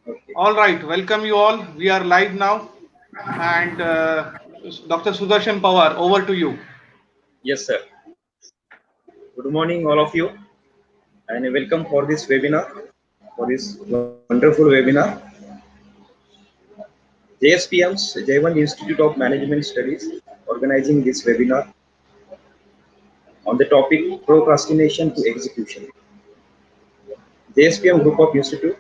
Okay. All right, welcome you all. We are live now, and Dr. Sudarshan Pawar, over to you. Yes, sir. Good morning, all of you, and welcome for this webinar, for this wonderful webinar. JSPM's Jayawant Institute of Management Studies organizing this webinar on the topic procrastination to execution. JSPM Group of Institute,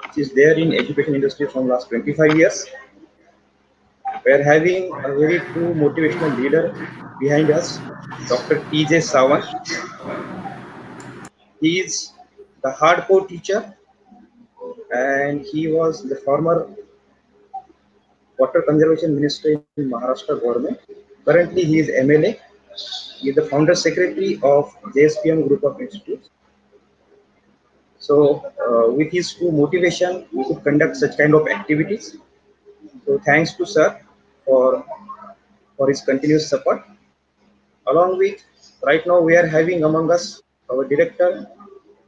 which is there in education industry from last 25 years. We are having a very true motivational leader behind us, Dr. T.J. Sawant. He is the hardcore teacher and he was the former water conservation minister in Maharashtra government. Currently, he is MLA. He is the founder secretary of JSPM Group of Institutes. So, with his true motivation, we could conduct such kind of activities. So, thanks to sir for his continuous support. Along with, right now we are having among us our director,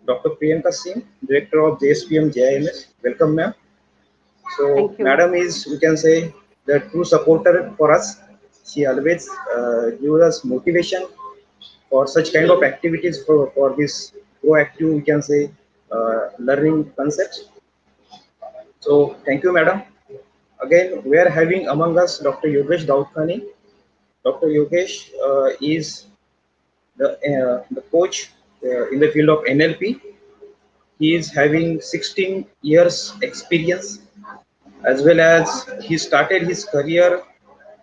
Dr. Priyanka Singh, director of JSPM JIMS. Welcome, ma'am. So, Thank you. madam is, we can say, the true supporter for us. She always gives us motivation for such kind of activities for this proactive, we can say, learning concepts. So, thank you, madam. Again, we are having among us Dr. Yogesh Daudkhane. Dr. Yogesh is the coach in the field of NLP. He is having 16 years experience, as well as he started his career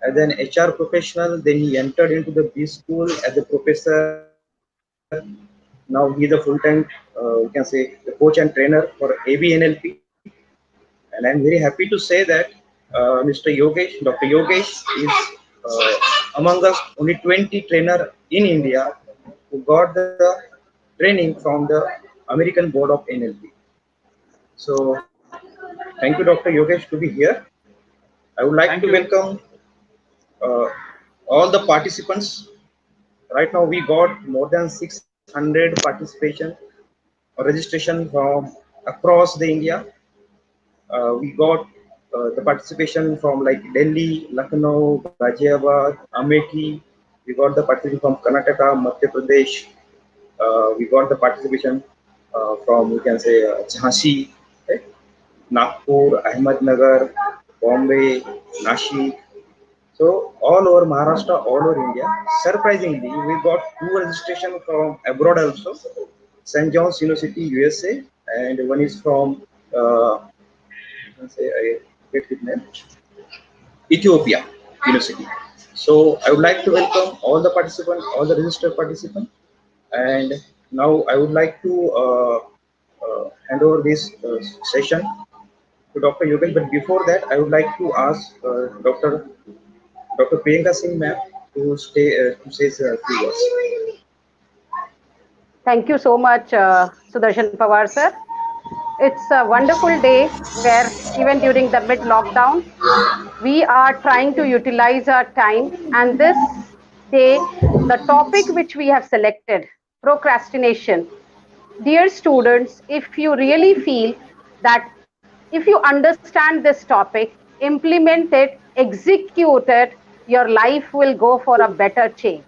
as an HR professional. Then he entered into the B school as a professor. Now he is a full-time, we can say, the coach and trainer for ABNLP. And I'm very happy to say that Mr. Yogesh, Dr. Yogesh is among us only 20 trainer in India who got the training from the American Board of NLP. So thank you, Dr. Yogesh, to be here. I would like to Thank you. welcome uh, all the participants. Right now we got more than 600 participation or registration from across the India. We got the participation from like Delhi, Lucknow, Ghaziabad, Amethi. We got the participation from Karnataka, Madhya Pradesh. We got the participation from, we can say, Jhansi, right? Nagpur, Ahmednagar, Bombay, Nashik. So all over Maharashtra, all over India. Surprisingly, we got two registration from abroad also. St. John's University, USA, and one is from I get his name, Ethiopia University. So I would like to welcome all the participants, all the registered participants, and now I would like to hand over this session to Dr. Yogesh. But before that, I would like to ask Dr. Priyanka Singh ma'am to say a few words. Thank you so much, Sudarshan Pawar sir. It's a wonderful day where even during the mid-lockdown, we are trying to utilize our time. And this day, the topic which we have selected, procrastination. Dear students, if you really feel that if you understand this topic, implement it, execute it, your life will go for a better change.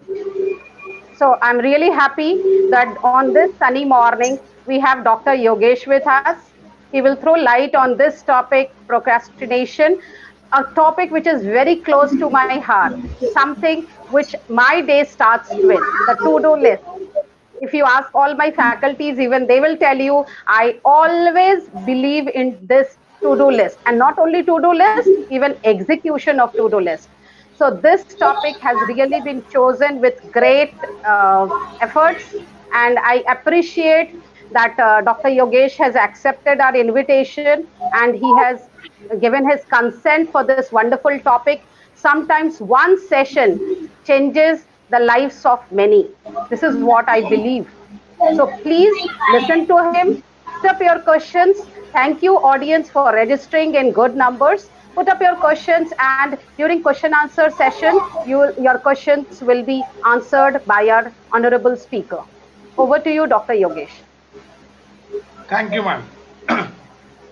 So I'm really happy that on this sunny morning, we have Dr. Yogesh with us. He will throw light on this topic, procrastination, a topic which is very close to my heart, something which my day starts with, the to-do list. If you ask all my faculties, even they will tell you, I always believe in this to-do list, and not only to-do list, even execution of to-do list. So this topic has really been chosen with great efforts, and I appreciate that Dr. Yogesh has accepted our invitation and he has given his consent for this wonderful topic. Sometimes one session changes the lives of many. This is what I believe. So please listen to him, put up your questions. Thank you, audience, for registering in good numbers. Put up your questions, and during question answer session, your questions will be answered by our honorable speaker. Over to you, Dr. Yogesh. Thank you, ma'am.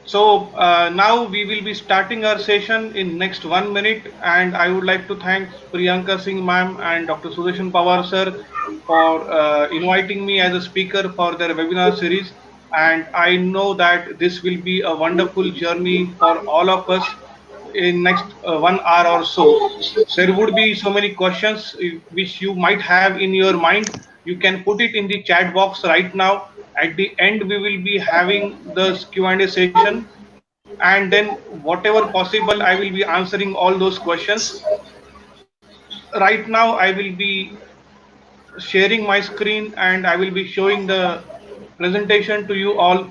So now we will be starting our session in next 1 minute, and I would like to thank Priyanka Singh ma'am and Dr. Sudarshan Pawar sir for inviting me as a speaker for their webinar series. And I know that this will be a wonderful journey for all of us in next 1 hour or so. There would be so many questions which you might have in your mind. You can put it in the chat box right now. At the end, we will be having the Q&A session, and then whatever possible, I will be answering all those questions. Right now, I will be sharing my screen and I will be showing the presentation to you all,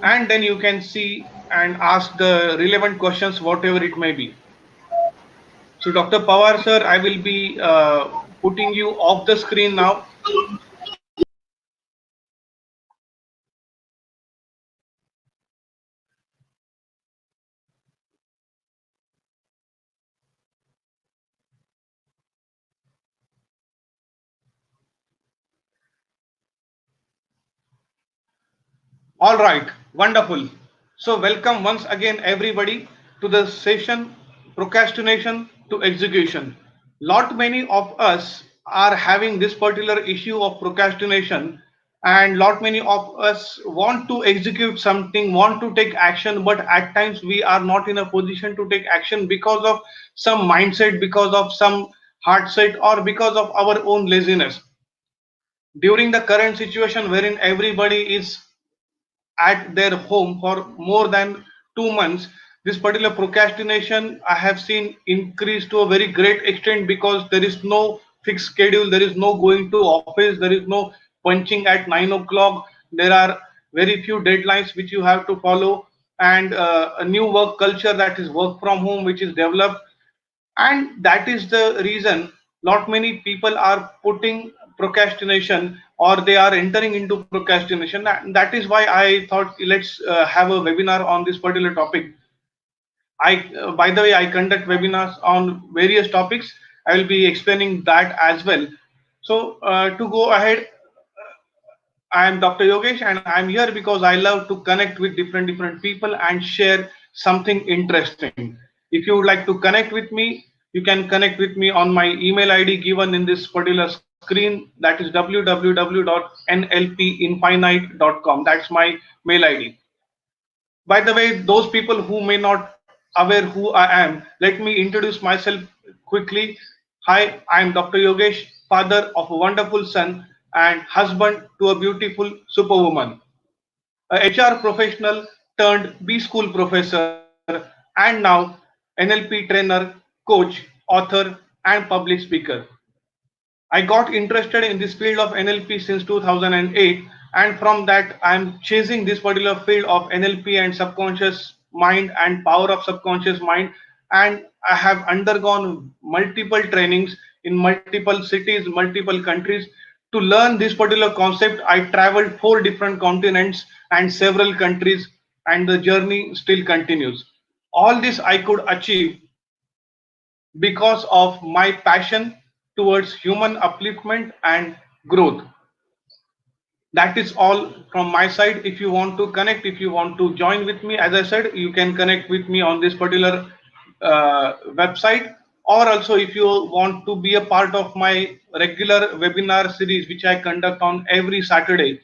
and then you can see and ask the relevant questions, whatever it may be. So, Dr. Pawar sir, I will be putting you off the screen now. All right, wonderful. So, welcome once again, everybody, to the session Procrastination to Execution. Lot many of us are having this particular issue of procrastination, and lot many of us want to execute something, want to take action, but at times we are not in a position to take action because of some mindset, because of some heart set, or because of our own laziness. During the current situation wherein everybody is at their home for more than 2 months, this particular procrastination I have seen increase to a very great extent because there is no fixed schedule, there is no going to office, there is no punching at 9 o'clock, there are very few deadlines which you have to follow, and a new work culture, that is work from home, which is developed, and that is the reason not many people are putting procrastination or they are entering into procrastination. That is why I thought let's have a webinar on this particular topic. I By the way, I conduct webinars on various topics. I will be explaining that as well. So to go ahead, I am Dr. Yogesh, and I am here because I love to connect with different people and share something interesting. If you would like to connect with me, you can connect with me on my email ID given in this particular screen. That is www.nlpinfinite.com. That's my mail ID. By the way, those people who may not aware who I am, let me introduce myself quickly. Hi, I am Dr. Yogesh, father of a wonderful son and husband to a beautiful superwoman, a HR professional turned B school professor, and now NLP trainer, coach, author, and public speaker. I got interested in this field of NLP since 2008, and from that, I'm chasing this particular field of NLP and subconscious mind and power of subconscious mind. And I have undergone multiple trainings in multiple cities, multiple countries. To learn this particular concept, I traveled 4 different continents and several countries, and the journey still continues. All this I could achieve because of my passion towards human upliftment and growth. That is all from my side. If you want to connect, if you want to join with me, as I said, you can connect with me on this particular website, or also if you want to be a part of my regular webinar series, which I conduct on every Saturday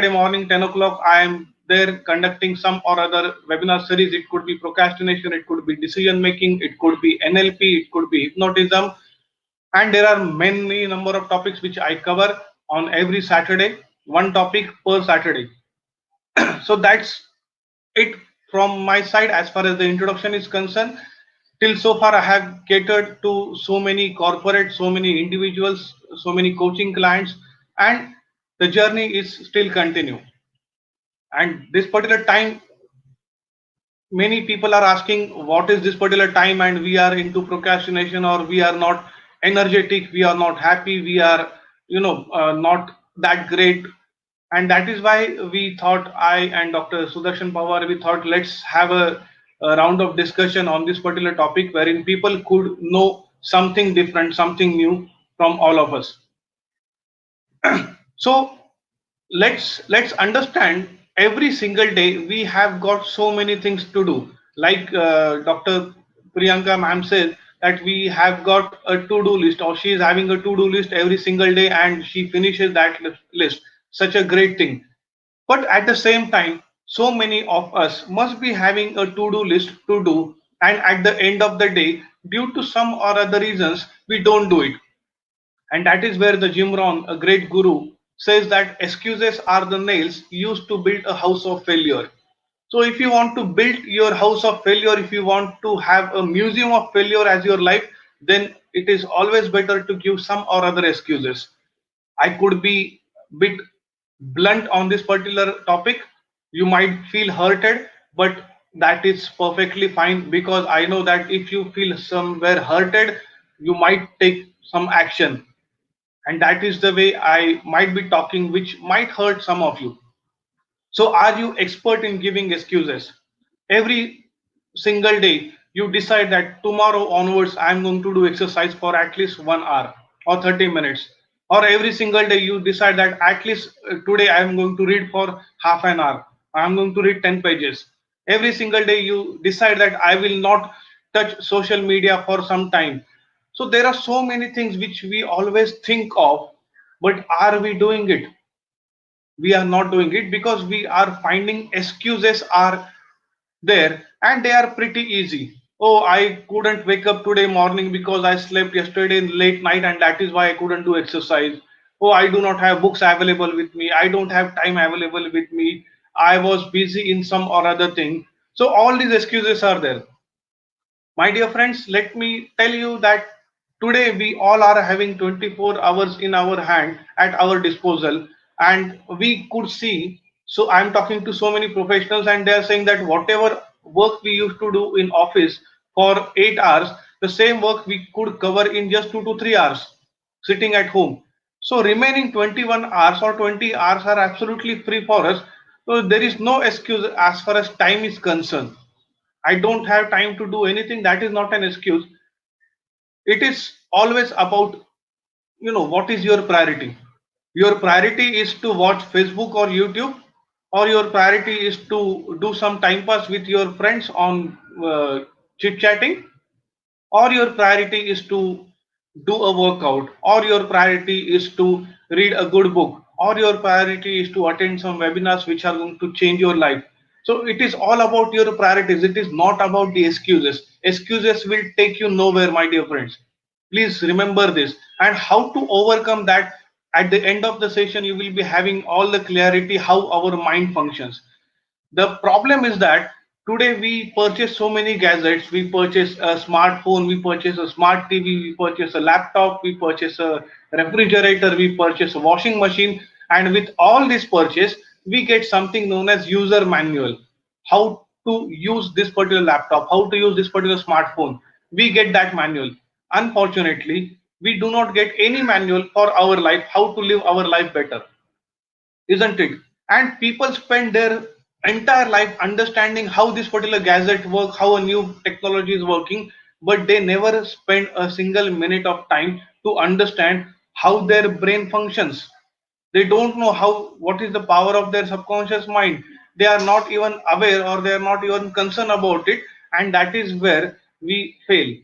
morning, 10 o'clock, I am there conducting some or other webinar series. It could be procrastination, it could be decision making, it could be NLP, it could be hypnotism, and there are many number of topics which I cover on every Saturday, one topic per Saturday. So that's it from my side as far as the introduction is concerned. Till so far, I have catered to so many corporate, so many individuals, so many coaching clients, and the journey is still continue. And this particular time, many people are asking what is this particular time, and we are into procrastination, or we are not energetic, we are not happy, we are not that great. And that is why we thought, I and Dr. Sudarshan Pawar, we thought let's have a round of discussion on this particular topic wherein people could know something different, something new from all of us. So let's understand every single day we have got so many things to do. Like Dr. Priyanka ma'am says that we have got a to-do list, or she is having a to-do list every single day and she finishes that list. Such a great thing. But at the same time, so many of us must be having a to-do list to do, and at the end of the day, due to some or other reasons, we don't do it. And that is where the Jim Rohn, a great guru, says that excuses are the nails used to build a house of failure. So if you want to build your house of failure, if you want to have a museum of failure as your life, then it is always better to give some or other excuses. I could be bit blunt on this particular topic. You might feel hurted, but that is perfectly fine, because I know that if you feel somewhere hurted, you might take some action. And that is the way I might be talking, which might hurt some of you. So, are you expert in giving excuses? Every single day, you decide that tomorrow onwards, I'm going to do exercise for at least 1 hour or 30 minutes. Or every single day, you decide that at least today, I'm going to read for half an hour. I'm going to read 10 pages. Every single day, you decide that I will not touch social media for some time. So, there are so many things which we always think of, but are we doing it? We are not doing it because we are finding excuses are there, and they are pretty easy. Oh, I couldn't wake up today morning because I slept yesterday late night and that is why I couldn't do exercise. Oh, I do not have books available with me, I don't have time available with me, I was busy in some or other thing. So all these excuses are there. My dear friends, let me tell you that today we all are having 24 hours in our hand at our disposal, and we could see. So I'm talking to so many professionals, and they are saying that whatever work we used to do in office for 8 hours, the same work we could cover in just 2 to 3 hours sitting at home. So remaining 21 hours or 20 hours are absolutely free for us. So there is no excuse as far as time is concerned. I don't have time to do anything. That is not an excuse. It is always about, what is your priority. Your priority is to watch Facebook or YouTube, or your priority is to do some time pass with your friends on chit chatting, or your priority is to do a workout, or your priority is to read a good book, or your priority is to attend some webinars which are going to change your life. So it is all about your priorities. It is not about the excuses. Excuses will take you nowhere, my dear friends. Please remember this. And how to overcome that, at the end of the session you will be having all the clarity how our mind functions. The problem is that today we purchase so many gadgets. We purchase a smartphone, we purchase a smart TV, we purchase a laptop, we purchase a refrigerator, we purchase a washing machine, and with all this purchase we get something known as user manual. How to use this particular laptop, how to use this particular smartphone, we get that manual. Unfortunately, we do not get any manual for our life, how to live our life better, isn't it? And people spend their entire life understanding how this particular gadget works, how a new technology is working, but they never spend a single minute of time to understand how their brain functions. They don't know how, what is the power of their subconscious mind. They are not even aware, or they are not even concerned about it, and that is where we fail.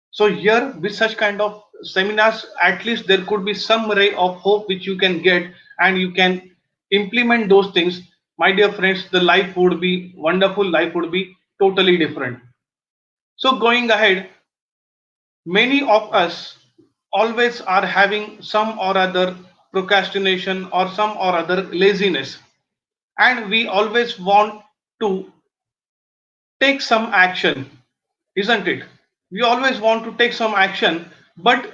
So here, with such kind of seminars, at least there could be some ray of hope which you can get, and you can implement those things. My dear friends, the life would be wonderful. Life would be totally different. So going ahead, many of us always are having some or other procrastination or some or other laziness, and we always want to take some action, isn't it? We always want to take some action, but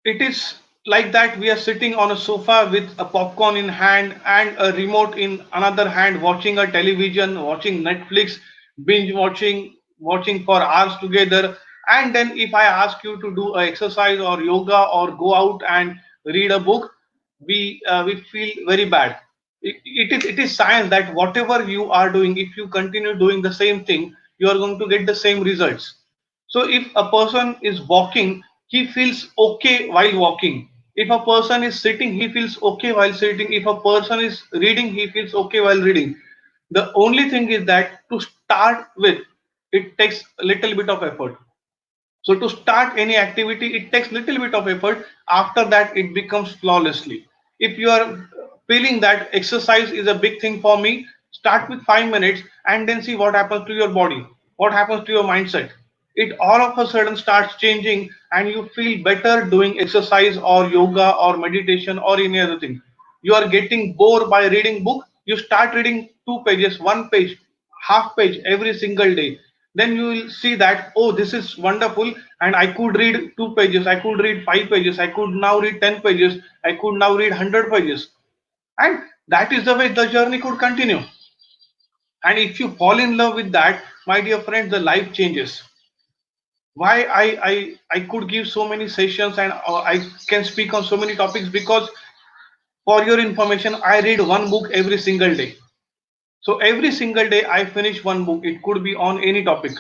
it is like that we are sitting on a sofa with a popcorn in hand and a remote in another hand, watching a television, watching Netflix, binge watching for hours together. And then if I ask you to do a exercise or yoga or go out and read a book, we feel very bad. It is science that whatever you are doing, if you continue doing the same thing, you are going to get the same results. So if a person is walking, he feels okay while walking. If a person is sitting, he feels okay while sitting. If a person is reading, he feels okay while reading. The only thing is that to start with, it takes a little bit of effort. So to start any activity, it takes little bit of effort. After that, it becomes flawlessly. If you are feeling that exercise is a big thing for me, start with 5 minutes and then see what happens to your body, what happens to your mindset. It all of a sudden starts changing and you feel better doing exercise or yoga or meditation or any other thing. You are getting bored by reading book, you start reading 2 pages, 1 page, half page every single day. Then you will see that, oh, this is wonderful, and I could read 2 pages, I could read 5 pages, I could now read 10 pages, I could now read 100 pages. And that is the way the journey could continue. And if you fall in love with that, my dear friends, the life changes. Why I could give so many sessions and I can speak on so many topics, because for your information, I read one book every single day. So every single day I finish one book. It could be on any topic.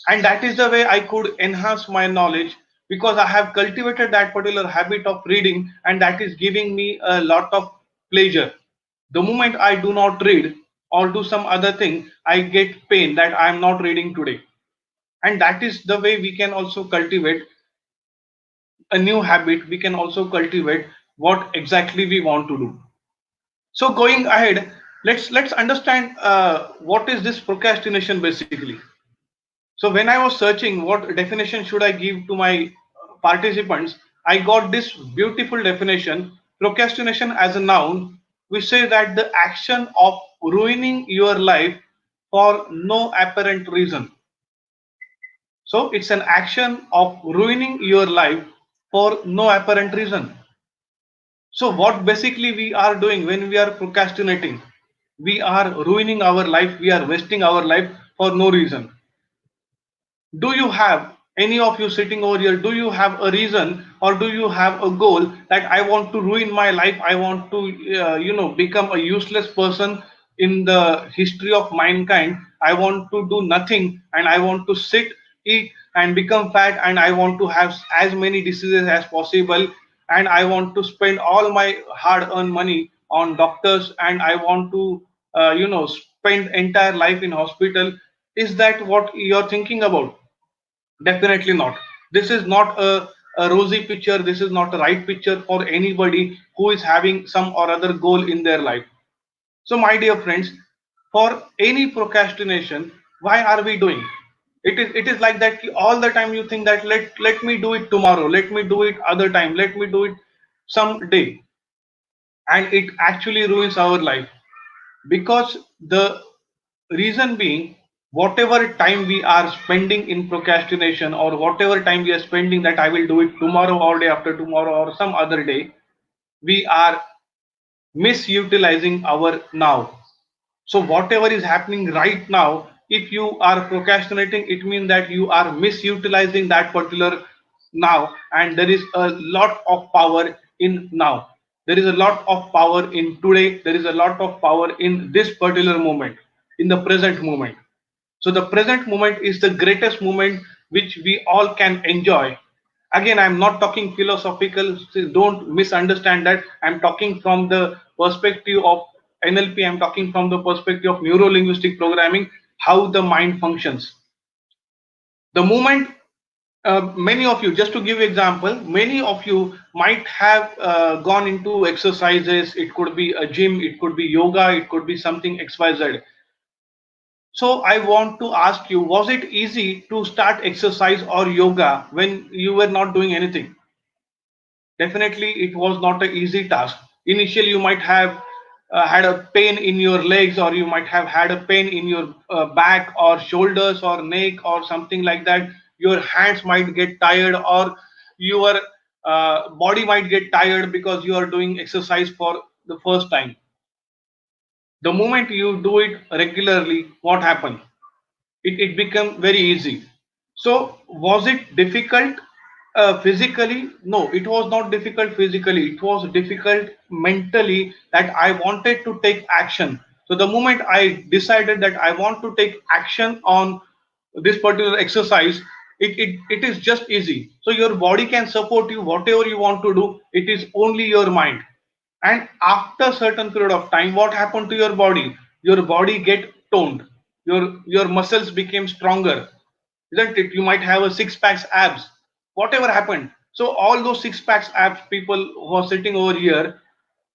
And that is the way I could enhance my knowledge, because I have cultivated that particular habit of reading, and that is giving me a lot of pleasure. The moment I do not read or do some other thing, I get pain that I am not reading today. And that is the way we can also cultivate a new habit. We can also cultivate what exactly we want to do. So going ahead, let's understand what is this procrastination basically. So when I was searching what definition should I give to my participants, I got this beautiful definition. Procrastination as a noun, we say that the action of ruining your life for no apparent reason. So it's an action of ruining your life for no apparent reason. So what basically we are doing when we are procrastinating? We are ruining our life, we are wasting our life for no reason. Do you have, any of you sitting over here, do you have a reason or do you have a goal that I want to ruin my life, I want to become a useless person in the history of mankind, I want to do nothing and I want to sit, eat and become fat, and I want to have as many diseases as possible, and I want to spend all my hard earned money on doctors, and I want to spend entire life in hospital? Is that what you're thinking about? Definitely not. This is not a rosy picture. This is not a right picture for anybody who is having some or other goal in their life. So, my dear friends, for any procrastination, why are we doing? It is like that all the time you think that let me do it tomorrow, let me do it other time, let me do it someday, and it actually ruins our life. Because the reason being, whatever time we are spending in procrastination, or whatever time we are spending that I will do it tomorrow or day after tomorrow or some other day, we are misutilizing our now. So whatever is happening right now, if you are procrastinating, it means that you are misutilizing that particular now, and there is a lot of power in now. There is a lot of power in today. There is a lot of power in this particular moment, in the present moment. So the present moment is the greatest moment which we all can enjoy. Again, I'm not talking philosophical, so don't misunderstand that. I'm talking from the perspective of NLP, I'm talking from the perspective of neuro linguistic programming, how the mind functions. The moment many of you, just to give you example, many of you might have gone into exercises. It could be a gym, it could be yoga, it could be something XYZ. So I want to ask you, was it easy to start exercise or yoga when you were not doing anything? Definitely, it was not an easy task. Initially, you might have had a pain in your legs, or you might have had a pain in your back or shoulders or neck or something like that. Your hands might get tired, or your body might get tired because you are doing exercise for the first time. The moment you do it regularly, what happens? It became very easy. So was it difficult physically? No, it was not difficult physically. It was difficult mentally, that I wanted to take action. So the moment I decided that I want to take action on this particular exercise, It is just easy. So your body can support you whatever you want to do. It is only your mind. And after certain period of time, what happened to your body? Your body get toned. Your muscles became stronger, isn't it? You might have a six packs abs. Whatever happened. So all those six packs abs, people who are sitting over here,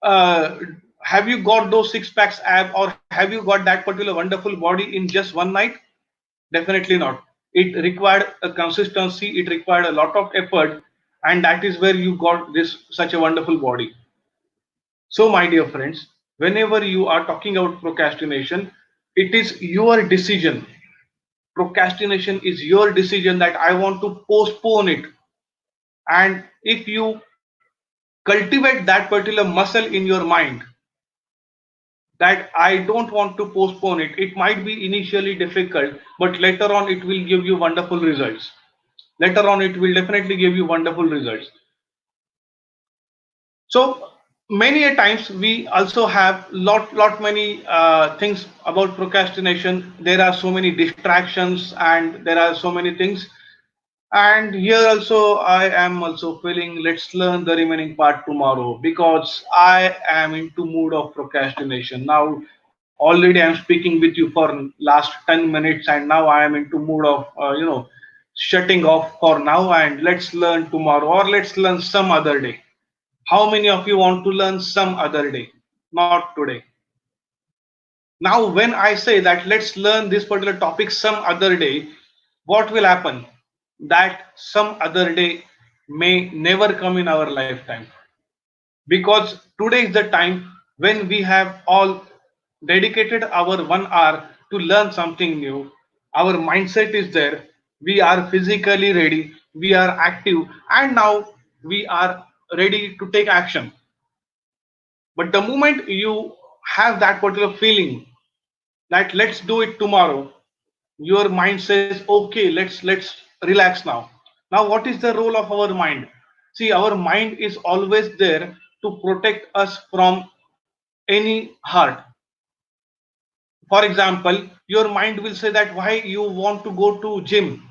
uh, have you got those six packs ab, or have you got that particular wonderful body in just one night? Definitely not. It required a consistency, it required a lot of effort, and that is where you got this such a wonderful body. So, my dear friends, whenever you are talking about procrastination, it is your decision. Procrastination is your decision that I want to postpone it. And if you cultivate that particular muscle in your mind, that I don't want to postpone it, it might be initially difficult, but later on it will give you wonderful results. Later on, it will definitely give you wonderful results. So many a times we also have lot many things about procrastination. There are so many distractions and there are so many things. And here also I am also feeling let's learn the remaining part tomorrow because I am into mood of procrastination. Now already I'm speaking with you for last 10 minutes and now I am into mood of shutting off for now and let's learn tomorrow or let's learn some other day. How many of you want to learn some other day? Not today. Now, when I say that let's learn this particular topic some other day, what will happen? That some other day may never come in our lifetime because today is the time when we have all dedicated our 1 hour to learn something new. Our mindset is there, we are physically ready, we are active, and now we are ready to take action. But the moment you have that particular feeling that let's do it tomorrow, your mind says, okay, let's relax now. Now, what is the role of our mind? See, our mind is always there to protect us from any hurt. For example, your mind will say that why you want to go to gym.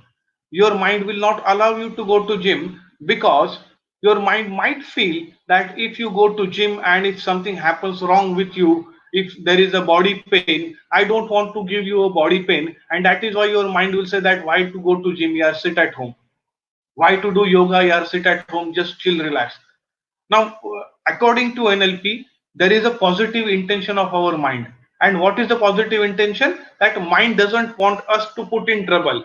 Your mind will not allow you to go to gym because your mind might feel that if you go to gym and if something happens wrong with you, if there is a body pain, I don't want to give you a body pain, and that is why your mind will say that why to go to gym, yeah, sit at home. Why to do yoga, yeah, sit at home, just chill, relax. Now, according to NLP, there is a positive intention of our mind. And what is the positive intention? That mind doesn't want us to put in trouble.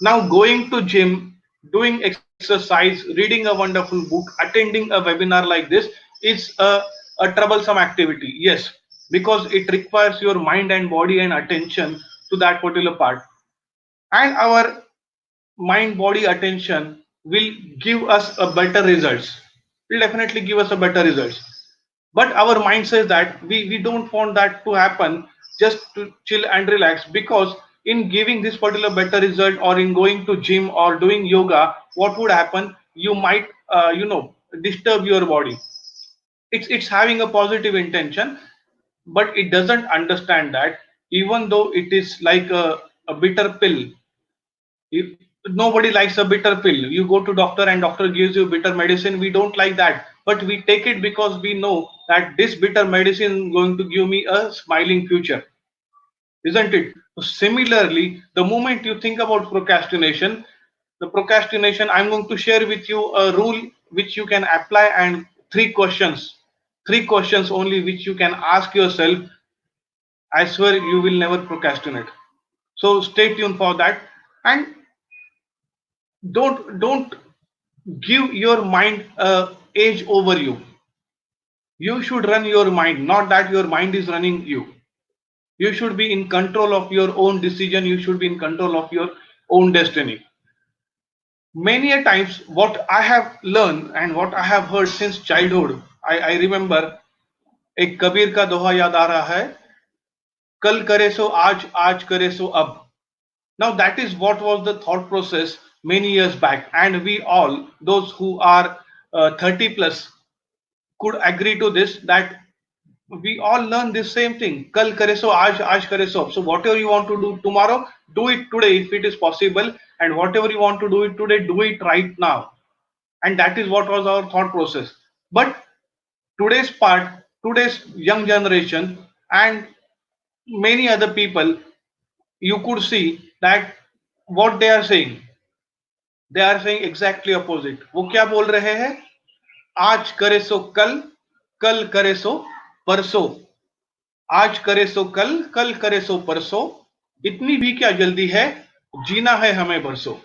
Now, going to gym, doing exercise, reading a wonderful book, attending a webinar like this is a troublesome activity. Yes, because it requires your mind and body and attention to that particular part. And our mind body attention will give us a better results, will definitely give us a better results. But our mind says that we don't want that to happen, just to chill and relax, because in giving this particular better result or in going to gym or doing yoga, what would happen? You might disturb your body. It's having a positive intention, but it doesn't understand that even though it is like a bitter pill. If nobody likes a bitter pill, you go to doctor and doctor gives you bitter medicine, we don't like that, but we take it because we know that this bitter medicine is going to give me a smiling future, isn't it? So similarly, the moment you think about procrastination, the procrastination, I'm going to share with you a rule which you can apply, and three questions only which you can ask yourself. I swear you will never procrastinate. So stay tuned for that. And don't give your mind a edge over you. You should run your mind, not that your mind is running you. You should be in control of your own decision, you should be in control of your own destiny. Many a times what I have learned and what I have heard since childhood, I remember एक कबीर का दोहा याद आ रहा है, कल करे सो आज, आज करे सो अब. Now that is what was the thought process many years back, and we all, those who are 30 plus, could agree to this, that we all learn this same thing. Kal kare so, aaj kare so. So whatever you want to do tomorrow, do it today if it is possible. and whatever you want to do it today, do it right now. And that is what was our thought process. But today's part, today's young generation and many other people, you could see that what they are saying exactly opposite. वो क्या बोल रहे हैं? आज करे सो कल, कल करे सो परसों, आज करे सो कल, कल करे सो परसों, इतनी भी क्या जल्दी है, जीना है हमें बरसों.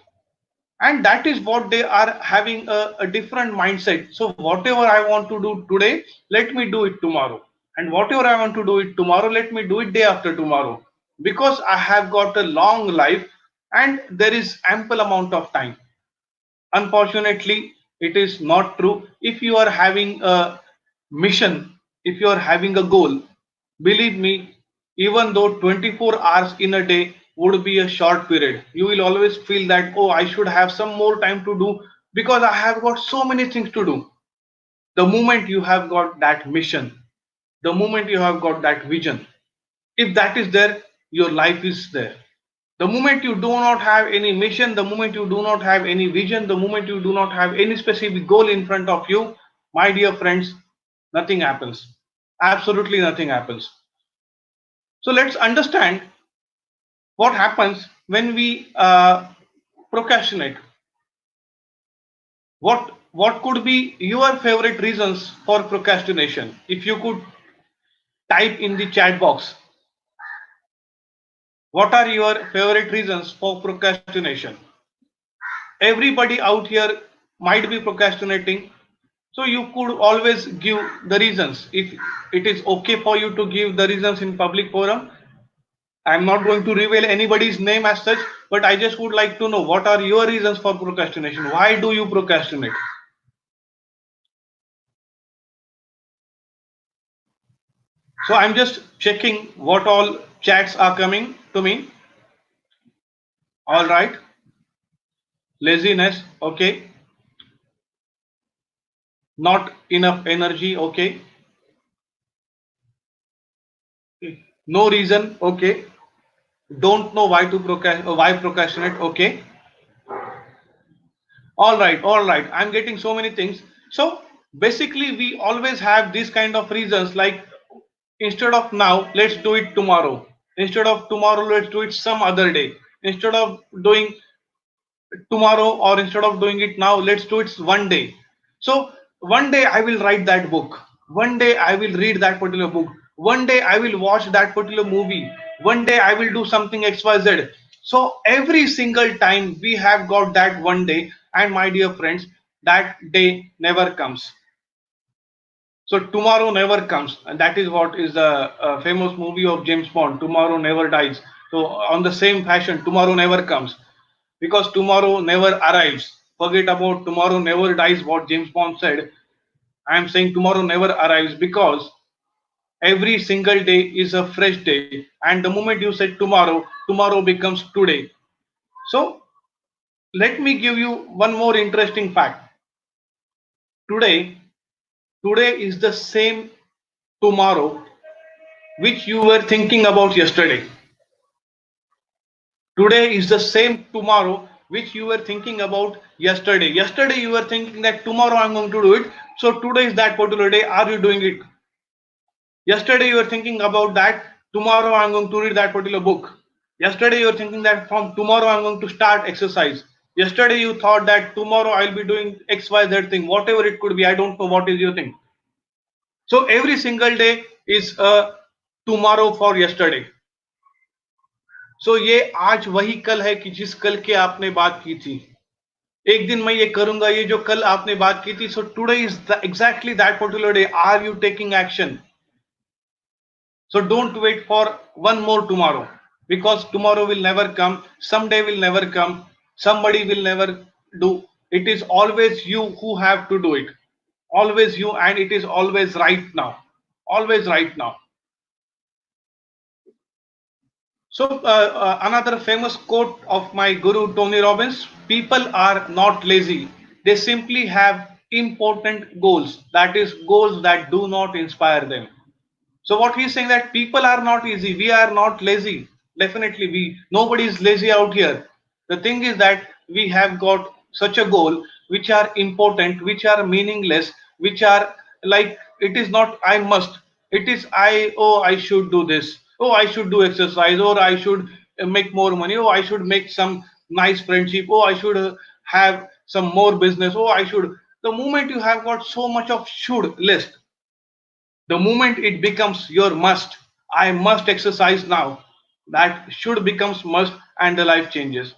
And that is what they are having a different mindset. So whatever I want to do today, let me do it tomorrow, and whatever I want to do it tomorrow, let me do it day after tomorrow, because I have got a long life and there is ample amount of time. Unfortunately, it is not true. If you are having a mission, if you are having a goal, believe me, even though 24 hours in a day would be a short period, you will always feel that, oh, I should have some more time to do because I have got so many things to do. The moment you have got that mission, the moment you have got that vision, if that is there, your life is there. The moment you do not have any mission, the moment you do not have any vision, the moment you do not have any specific goal in front of you, my dear friends, nothing happens. Absolutely nothing happens. So let's understand what happens when we procrastinate. What could be your favorite reasons for procrastination? If you could type in the chat box, what are your favorite reasons for procrastination? Everybody out here might be procrastinating, so you could always give the reasons. If it is okay for you to give the reasons in public forum, I'm not going to reveal anybody's name as such, but I just would like to know what are your reasons for procrastination. Why do you procrastinate? So I'm just checking what all chats are coming to me. All right. Laziness, okay. Not enough energy, okay. No reason, okay. Don't know why to procrastinate, okay. All right. I'm getting so many things. So basically, we always have these kind of reasons, like instead of now, let's do it tomorrow. Instead of tomorrow, let's do it some other day. Instead of doing tomorrow, or instead of doing it now, let's do it one day. So one day I will write that book, one day I will read that particular book, one day I will watch that particular movie, one day I will do something XYZ. So every single time we have got that one day, and my dear friends, that day never comes. So tomorrow never comes, and that is what is the famous movie of James Bond, Tomorrow Never Dies. So on the same fashion, tomorrow never comes, because tomorrow never arrives. Forget about tomorrow never dies, what James Bond said. I am saying tomorrow never arrives, because every single day is a fresh day, and the moment you said tomorrow, tomorrow becomes today. So let me give you one more interesting fact. Today, today is the same tomorrow which you were thinking about yesterday. Today is the same tomorrow which you were thinking about yesterday. Yesterday you were thinking that tomorrow I'm going to do it. So today is that particular day. Are you doing it? Yesterday you were thinking about that. Tomorrow I'm going to read that particular book. Yesterday you were thinking that from tomorrow I'm going to start exercise. Yesterday you thought that tomorrow I'll be doing XYZ thing, whatever it could be. I don't know what is your thing. So every single day is a tomorrow for yesterday. So ये आज वही कल है कि जिस कल के आपने बात की थी. एक दिन मैं ये करूंगा, ये जो कल आपने बात की थी. So today is exactly that particular day. Are you taking action? So don't wait for one more tomorrow, because tomorrow will never come, someday will never come, somebody will never do. It is always you who have to do it. Always you, and it is always right now. Always right now. So another famous quote of my guru Tony Robbins: people are not lazy. They simply have important goals. That is, goals that do not inspire them. So what he's saying, that people are not easy. We are not lazy. Definitely nobody is lazy out here. The thing is that we have got such a goal which are important, which are meaningless, which are like, it is not I must, it is I, oh I should do this, oh I should do exercise, or I should make more money, oh I should make some nice friendship, oh I should have some more business, oh I should. The moment you have got so much of should list, the moment it becomes your must, I must exercise now, that should becomes must, and the life changes.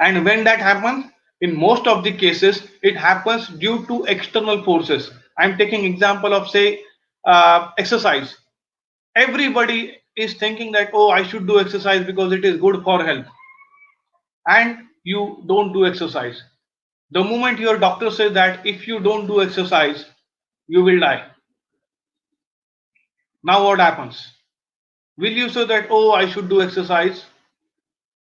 And when that happens, in most of the cases, it happens due to external forces. I'm taking example of say exercise. Everybody is thinking that, oh I should do exercise because it is good for health, and you don't do exercise. The moment your doctor says that if you don't do exercise, you will die. Now what happens? Will you say that, oh I should do exercise?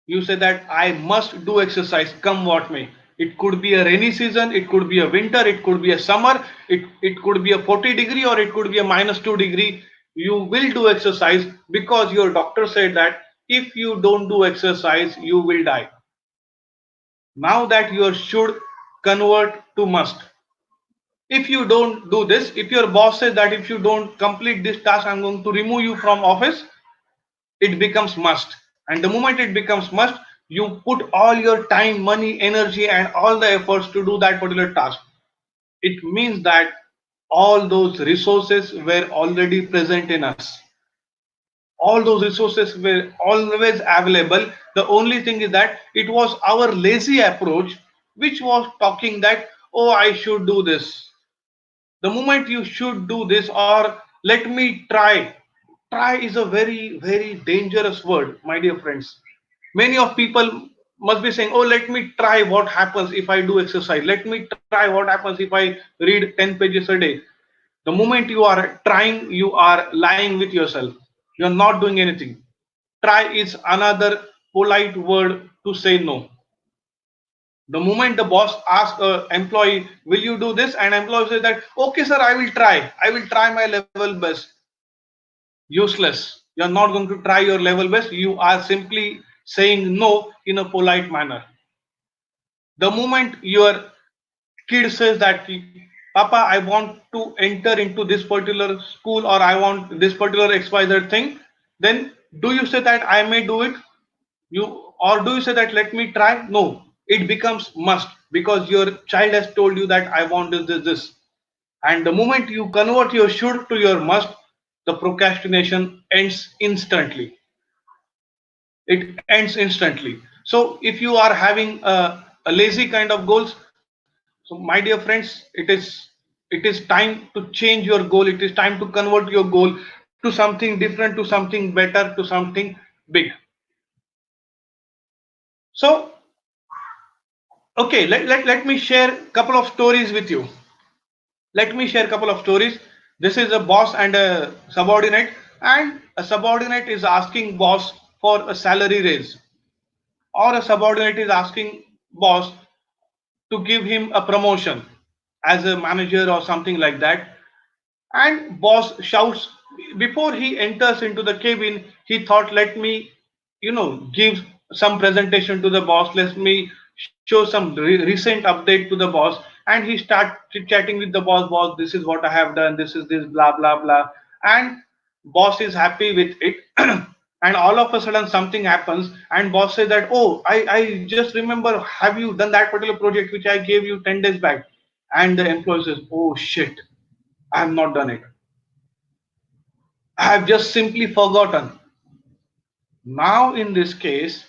You say that I must do exercise come what may. It could be a rainy season, it could be a winter, it could be a summer, it could be a 40-degree, or it could be a -2 degree. You will do exercise because your doctor said that if you don't do exercise, you will die. Now that your should convert to must. If you don't do this, if your boss says that if you don't complete this task, I'm going to remove you from office, it becomes must. And the moment it becomes must, you put all your time, money, energy, and all the efforts to do that particular task. It means that all those resources were already present in us. All those resources were always available. The only thing is that it was our lazy approach which was talking that, oh I should do this. The moment you should do this, or let me try is a very dangerous word, my dear friends. Many of people must be saying, oh let me try what happens if I do exercise, let me try what happens if I read 10 pages a day. The moment you are trying, you are lying with yourself, you are not doing anything. Try is another polite word to say no. The moment the boss asks an employee, will you do this, and employee says that okay sir, I will try my level best. Useless. You're not going to try your level best, you are simply saying no in a polite manner. The moment your kid says that papa I want to enter into this particular school, or I want this particular xyz thing, then do you say that I may do it, you, or do you say that let me try? No, it becomes must because your child has told you that I want this. And the moment you convert your should to your must, the procrastination ends instantly. It ends instantly. So if you are having a lazy kind of goals, so my dear friends, it is time to change your goal, it is time to convert your goal to something different, to something better, to something big. So okay, let me share a couple of stories with you. Let me share a couple of stories. This is a boss and a subordinate, and a subordinate is asking boss for a salary raise, or a subordinate is asking boss to give him a promotion as a manager or something like that. And boss shouts, before he enters into the cabin, he thought, let me give some presentation to the boss, let me show some recent update to the boss. And he start chatting with the boss, this is what I have done, this is this, blah blah blah. And boss is happy with it. And all of a sudden something happens, and boss says that, oh I just remember, have you done that particular project which I gave you 10 days back? And the employee says, oh shit, I have not done it. I have just simply forgotten. Now in this case,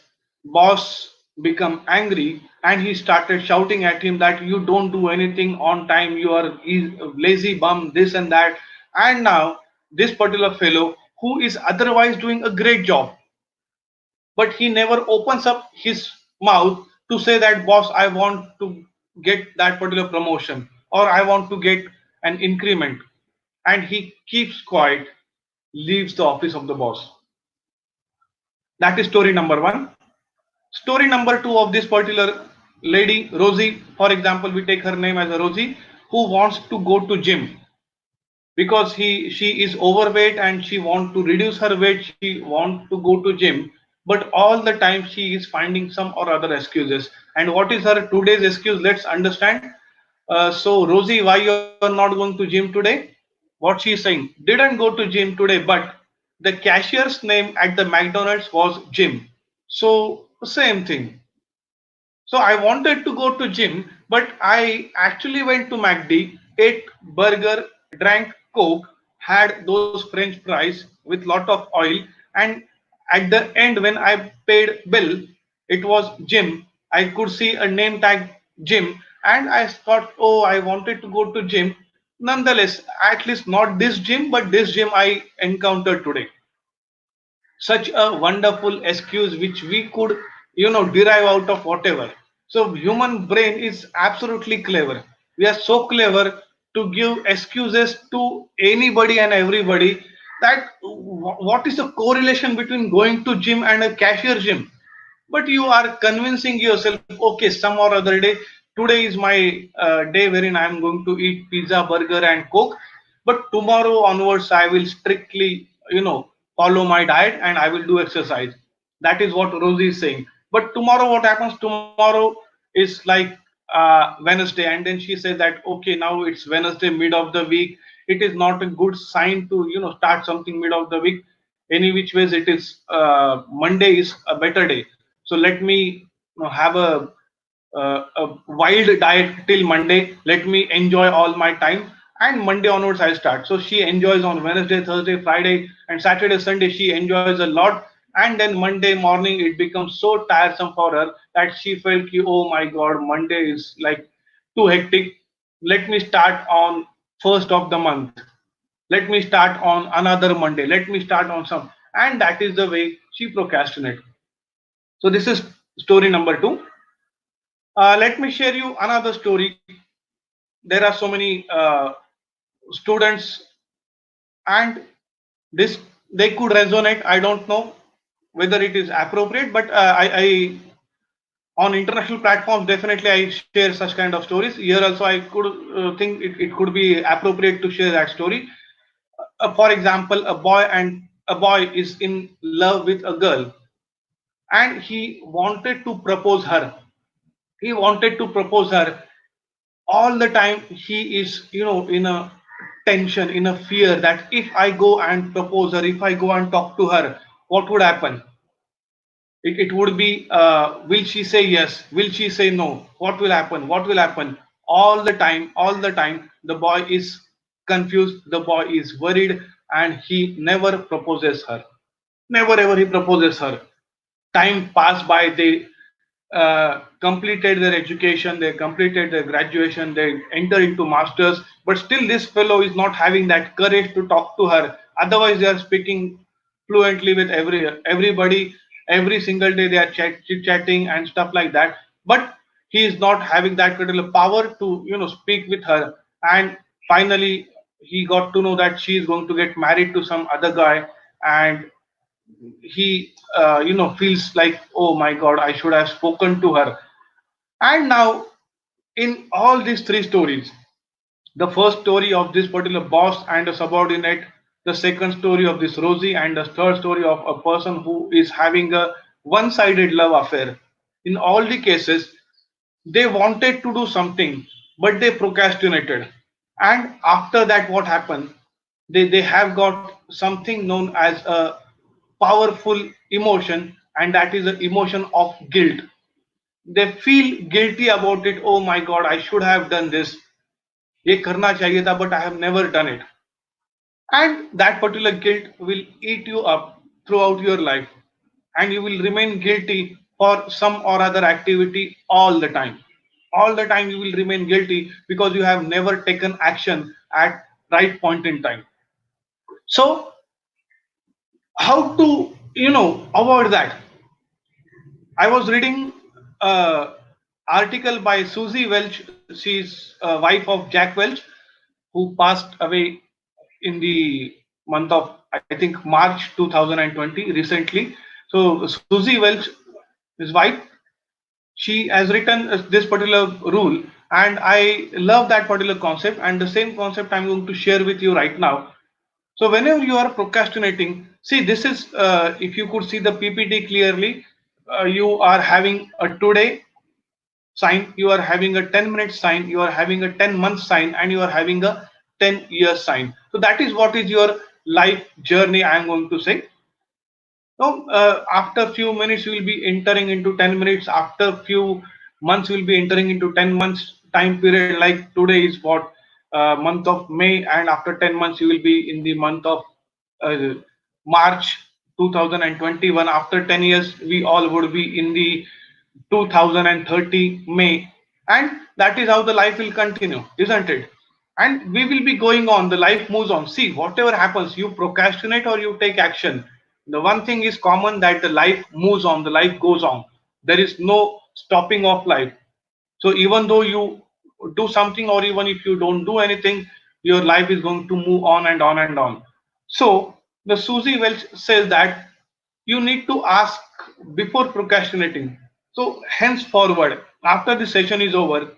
boss become angry, and he started shouting at him that you don't do anything on time, you are lazy bum, this and that. And now this particular fellow, who is otherwise doing a great job, but he never opens up his mouth to say that, boss, I want to get that particular promotion, or I want to get an increment. And he keeps quiet, leaves the office of the boss. That is story number one. Story number two of this particular lady, Rosie, for example, we take her name as a Rosie, who wants to go to gym because she is overweight and she want to reduce her weight. She want to go to gym, but all the time she is finding some or other excuses. And what is her today's excuse? Let's understand. So Rosie, why you are not going to gym today? What she's saying, didn't go to gym today, but the cashier's name at the McDonald's was Jim. So same thing. So I wanted to go to gym, but I actually went to McD, ate burger, drank Coke, had those French fries with lot of oil, and at the end when I paid bill, it was gym. I could see a name tag gym, and I thought, oh, I wanted to go to gym. Nonetheless, at least not this gym, but this gym I encountered today. Such a wonderful excuse which we could derive out of whatever. So human brain is absolutely clever. We are so clever to give excuses to anybody and everybody, that what is the correlation between going to gym and a cashier gym? But you are convincing yourself, okay, some or other day, today is my day wherein I am going to eat pizza, burger and Coke, but tomorrow onwards I will strictly follow my diet and I will do exercise. That is what Rosie is saying. But tomorrow, what happens tomorrow is like Wednesday, and then she says that, okay, now it's Wednesday, mid of the week. It is not a good sign to start something mid of the week. Any which ways, it is Monday is a better day, so let me have a wild diet till Monday. Let me enjoy all my time, and Monday onwards I start. So she enjoys on Wednesday, Thursday, Friday, and Saturday, Sunday. She enjoys a lot, and then Monday morning it becomes so tiresome for her that she felt, oh my God, Monday is like too hectic. Let me start on first of the month. Let me start on another Monday. Let me start on some, and that is the way she procrastinates. So this is story number two. Let me share you another story. There are so many students, and this they could resonate. I don't know whether it is appropriate, but I on international platforms definitely I share such kind of stories. Here also I could think it could be appropriate to share that story. For example, a boy is in love with a girl, and he wanted to propose her. He wanted to propose her. All the time he is in a tension, in a fear, that if I go and propose her, if I go and talk to her, what would happen? It would be, will she say yes, will she say no, what will happen, what will happen? All the time the boy is confused, the boy is worried, and he never proposes her. Never ever he proposes her. Time passed by. They completed their education, they completed their graduation, they enter into masters, but still this fellow is not having that courage to talk to her. Otherwise they are speaking fluently with everybody. Every single day they are chit chatting and stuff like that, but he is not having that particular power to speak with her. And finally he got to know that she is going to get married to some other guy, and he feels like, oh my God, I should have spoken to her. And now, in all these three stories, the first story of this particular boss and a subordinate, the second story of this Rosie, and the third story of a person who is having a one-sided love affair. In all the cases, they wanted to do something, but they procrastinated. And after that, what happened? They have got something known as a powerful emotion, and that is the emotion of guilt. They feel guilty about it. Oh my God, I should have done this. ये करना चाहिए था, but I have never done it. And that particular guilt will eat you up throughout your life, and you will remain guilty for some or other activity all the time. All the time you will remain guilty because you have never taken action at right point in time. So how to avoid that? I was reading a article by Susie Welch. She's a wife of Jack Welch, who passed away in the month of, I think, March 2020, recently. So Susie Welch, his wife, she has written this particular rule, and I love that particular concept. And the same concept I'm going to share with you right now. So whenever you are procrastinating, see this is if you could see the PPT clearly, you are having a today sign, you are having a 10-minute sign, you are having a 10-month sign, and you are having a 10-year sign. So that is what is your life journey, I am going to say. So after few minutes you will be entering into 10 minutes. After few months you will be entering into 10 months time period. Like today is what, month of May, and after 10 months you will be in the month of uh, March 2021. After 10 years we all would be in the 2030 May, and that is how the life will continue, isn't it? And we will be going on. The life moves on. See, whatever happens, you procrastinate or you take action, the one thing is common, that the life moves on, the life goes on. There is no stopping of life. So even though you do something, or even if you don't do anything, your life is going to move on and on and on. So the Susie Welch says that you need to ask before procrastinating. So henceforward, after the session is over,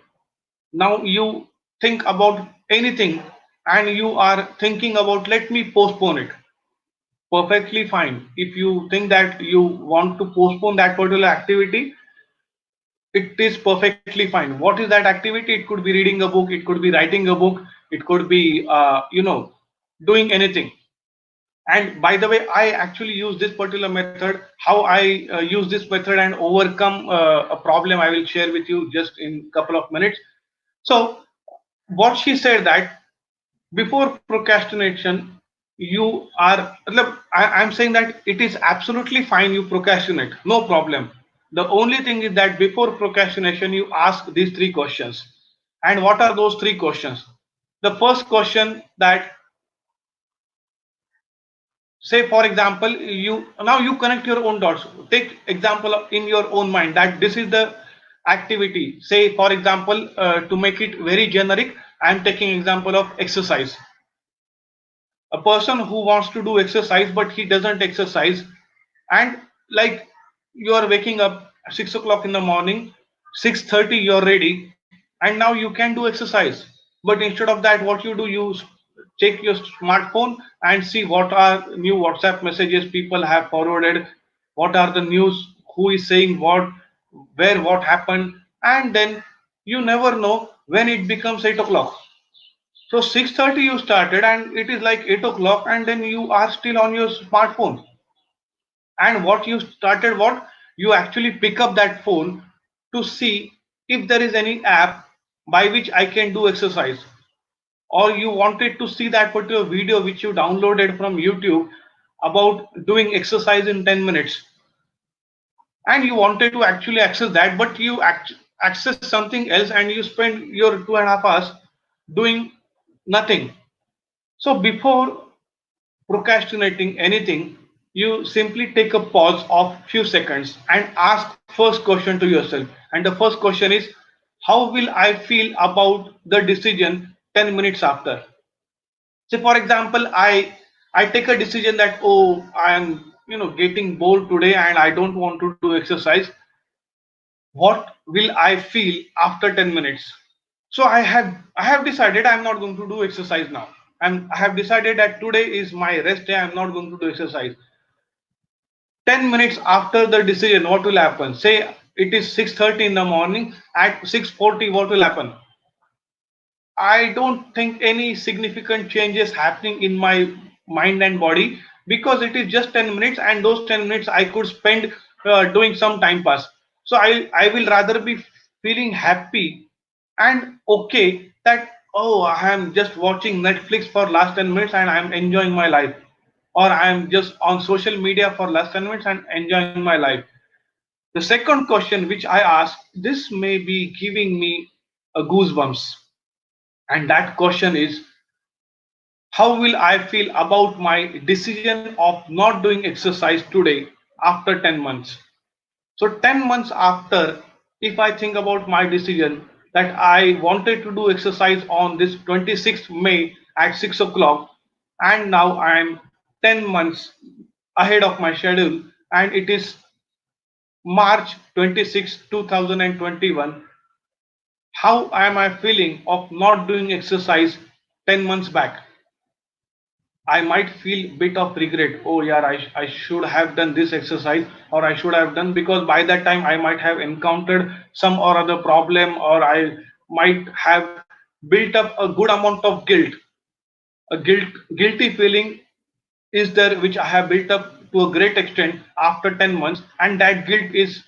now you think about anything, and you are thinking about, let me postpone it. Perfectly fine. If you think that you want to postpone that particular activity, it is perfectly fine. What is that activity? It could be reading a book, it could be writing a book, it could be doing anything. And by the way, I actually use this particular method. How I use this method and overcome a problem, I will share with you just in couple of minutes. So what she said, that before procrastination you are, I'm saying that it is absolutely fine, you procrastinate, no problem. The only thing is that before procrastination you ask these three questions. And what are those three questions? The first question, that, say for example, you now you connect your own dots. Take example in your own mind, that this is the activity. Say for example, to make it very generic, I am taking example of exercise. A person who wants to do exercise but he doesn't exercise, and like, you are waking up 6 o'clock in the morning, 6:30 you're ready, and now you can do exercise. But instead of that, what you do, you check your smartphone and see what are new WhatsApp messages people have forwarded, what are the news, who is saying what, where what happened, and then you never know when it becomes 8 o'clock. So 6:30 you started and it is like 8 o'clock, and then you are still on your smartphone. And what you started, what you actually pick up that phone to see if there is any app by which I can do exercise, or you wanted to see that particular video which you downloaded from YouTube about doing exercise in 10 minutes, and you wanted to actually access that, but you access something else and you spend your 2.5 hours doing nothing. So before procrastinating anything, you simply take a pause of few seconds and ask first question to yourself. And the first question is, how will I feel about the decision 10 minutes after? Say for example, I take a decision that, oh, I am getting bored today and I don't want to do exercise. What will I feel after 10 minutes? So I have decided I'm not going to do exercise now. I have decided that today is my rest day. I'm not going to do exercise. 10 minutes after the decision, what will happen? Say it is 6:30 in the morning. At 6:40, what will happen? I don't think any significant changes happening in my mind and body, because it is just 10 minutes, and those 10 minutes I could spend doing some time pass. So I will rather be feeling happy and okay that, oh, I am just watching Netflix for last 10 minutes and I am enjoying my life, or I am just on social media for last 10 minutes and enjoying my life. The second question which I ask, this may be giving me a goosebumps, and that question is, how will I feel about my decision of not doing exercise today after 10 months? So 10 months after, if I think about my decision that I wanted to do exercise on this 26th May at 6 o'clock, and now I am 10 months ahead of my schedule, and it is March 26, 2021, how am I feeling of not doing exercise 10 months back? I might feel bit of regret. Oh yeah, I should have done this exercise, or I should have done, because by that time I might have encountered some or other problem, or I might have built up a good amount of guilt. A guilty feeling is there which I have built up to a great extent after 10 months, and that guilt is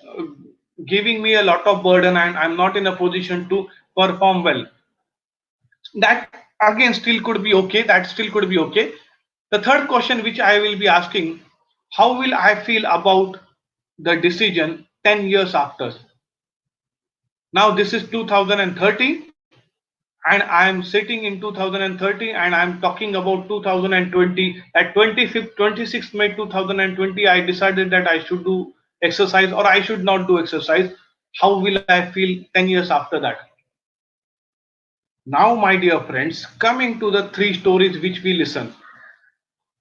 giving me a lot of burden, and I'm not in a position to perform well. That again still could be okay. That still could be okay. The third question which I will be asking: how will I feel about the decision 10 years after? Now this is 2030, and I am sitting in 2030, and I am talking about 2020. At 25th 26th May 2020, I decided that I should do exercise or I should not do exercise. How will I feel 10 years after that? Now, my dear friends, coming to the three stories which we listen.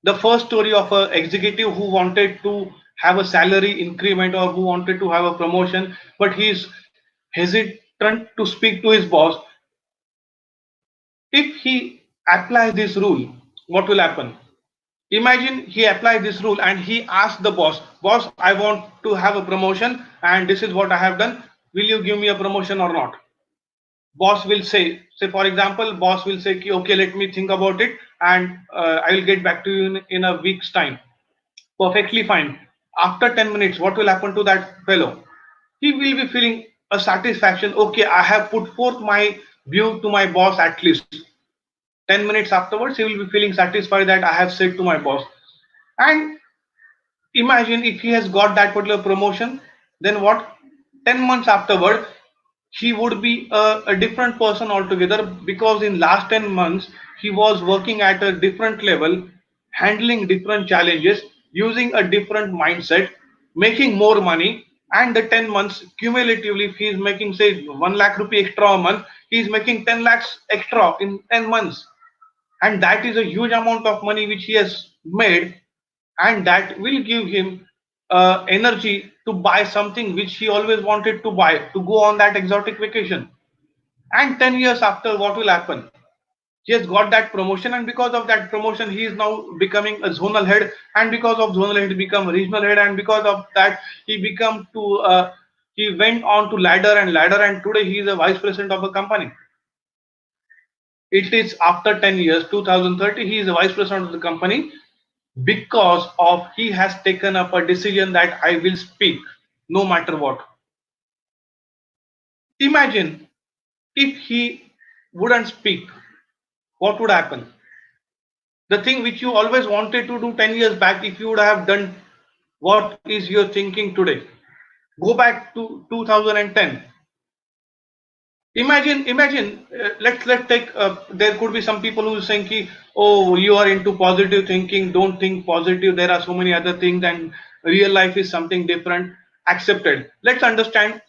The first story of an executive who wanted to have a salary increment or who wanted to have a promotion, but he is hesitant to speak to his boss. If he applies this rule, what will happen? Imagine he applies this rule and he asks the boss, I want to have a promotion and this is what I have done. Will you give me a promotion or not? Boss will say for example, boss will say, okay, let me think about it, and I will get back to you in a week's time. Perfectly fine. After 10 minutes, what will happen to that fellow? He will be feeling a satisfaction. Okay, I have put forth my view to my boss. At least 10 minutes afterwards, he will be feeling satisfied that I have said to my boss. And imagine if he has got that particular promotion, then what? 10 months afterward, he would be a different person altogether, because in last 10 months he was working at a different level, handling different challenges, using a different mindset, making more money. And the 10 months cumulatively, if he is making say 1 lakh rupee extra a month, he is making 10 lakhs extra in 10 months. And that is a huge amount of money which he has made, and that will give him energy to buy something which he always wanted to buy, to go on that exotic vacation. And 10 years after, what will happen? He has got that promotion, and because of that promotion he is now becoming a zonal head, and because of zonal head he become a regional head, and because of that he become to he went on to ladder, and today he is a vice president of a company. It is after 10 years, 2030, he is a vice president of the company, because of he has taken up a decision that I will speak no matter what. Imagine if he wouldn't speak, what would happen? The thing which you always wanted to do 10 years back, if you would have done, what is your thinking today? Go back to 2010. Imagine, let's take, there could be some people who are saying ki, oh, you are into positive thinking, don't think positive, there are so many other things, and real life is something different. Accepted. Let's understand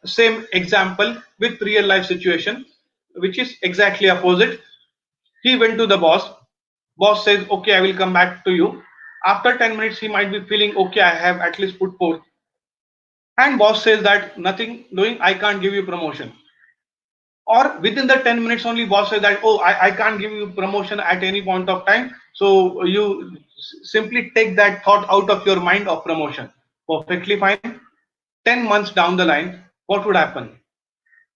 same example with real life situation, which is exactly opposite. He went to the boss says, okay, I will come back to you. After 10 minutes he might be feeling, okay, I have at least put forth, and boss says that nothing doing, I can't give you promotion. Or within the 10 minutes only, boss says that, oh, I can't give you promotion at any point of time, so you simply take that thought out of your mind of promotion. Perfectly fine. 10 months down the line, what would happen?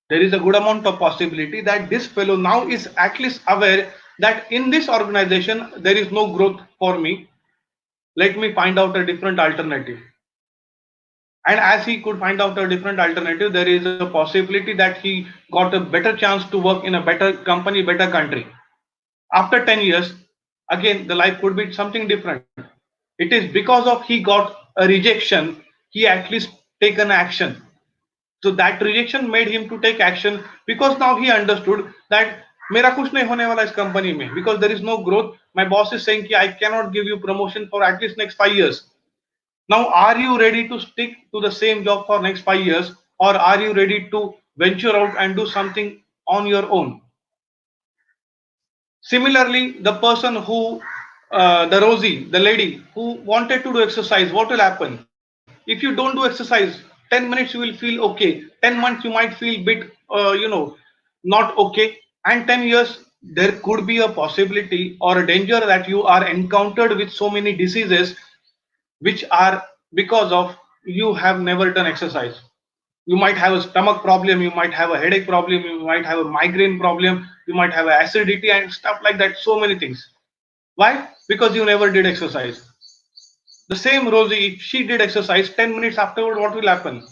There is a good amount of possibility that this fellow now is at least aware that in this organization there is no growth for me, let me find out a different alternative. And as he could find out a different alternative, there is a possibility that he got a better chance to work in a better company, better country. After 10 years, again the life could be something different. It is because of he got a rejection, he at least taken action. So that rejection made him to take action, because now he understood that मेरा कुछ नहीं होने वाला इस company में, because there is no growth. My boss is saying कि I cannot give you promotion for at least next 5 years. Now, are you ready to stick to the same job for next 5 years, or are you ready to venture out and do something on your own? Similarly, the person who, the Rosie, the lady who wanted to do exercise, what will happen? If you don't do exercise, 10 minutes you will feel okay. 10 months you might feel bit, not okay. And 10 years there could be a possibility or a danger that you are encountered with so many diseases which are because of you have never done exercise. You might have a stomach problem, you might have a headache problem, you might have a migraine problem, you might have acidity and stuff like that, so many things. Why? Because you never did exercise. The same Rosie, if she did exercise 10 minutes afterward, what will happen?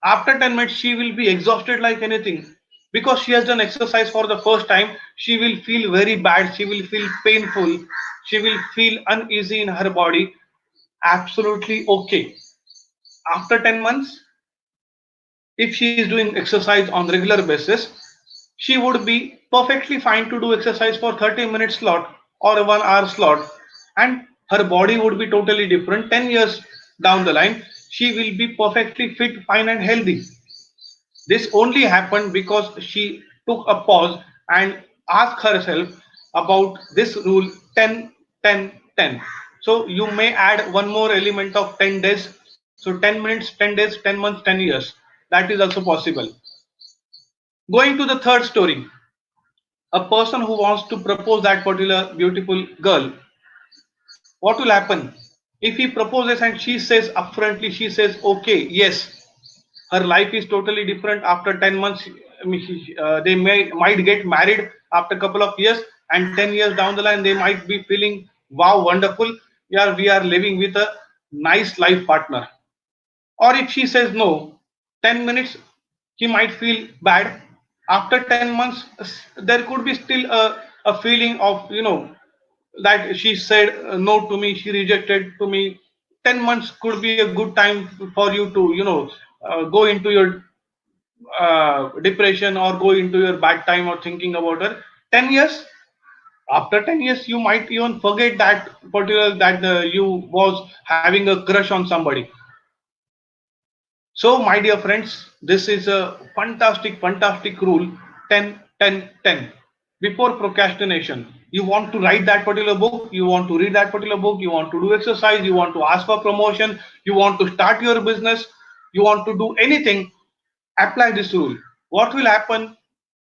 After 10 minutes, she will be exhausted like anything. Because she has done exercise for the first time, she will feel very bad, she will feel painful, she will feel uneasy in her body. Absolutely okay. After 10 months, if she is doing exercise on regular basis, she would be perfectly fine to do exercise for 30 minutes slot or a 1 hour slot, and her body would be totally different. 10 years down the line, she will be perfectly fit, fine, and healthy. This only happened because she took a pause and asked herself about this rule 10, 10, 10. So you may add one more element of 10 days. So 10 minutes, 10 days, 10 months, 10 years. That is also possible. Going to the third story, a person who wants to propose that particular beautiful girl, what will happen? If he proposes and she says upfrontly, she says, okay, yes, her life is totally different after 10 months. I mean, they might get married after a couple of years, and 10 years down the line they might be feeling, wow, wonderful, yeah, we are living with a nice life partner. Or if she says no, 10 minutes he might feel bad. After 10 months there could be still a feeling of, that she said no to me, she rejected to me. 10 months could be a good time for you to, go into your depression or go into your bad time or thinking about her. 10 years, after 10 years you might even forget that particular that you was having a crush on somebody. So my dear friends, this is a fantastic, fantastic rule: 10, 10, 10. Before procrastination, you want to write that particular book, you want to read that particular book, you want to do exercise, you want to ask for promotion, you want to start your business, you want to do anything, apply this rule. What will happen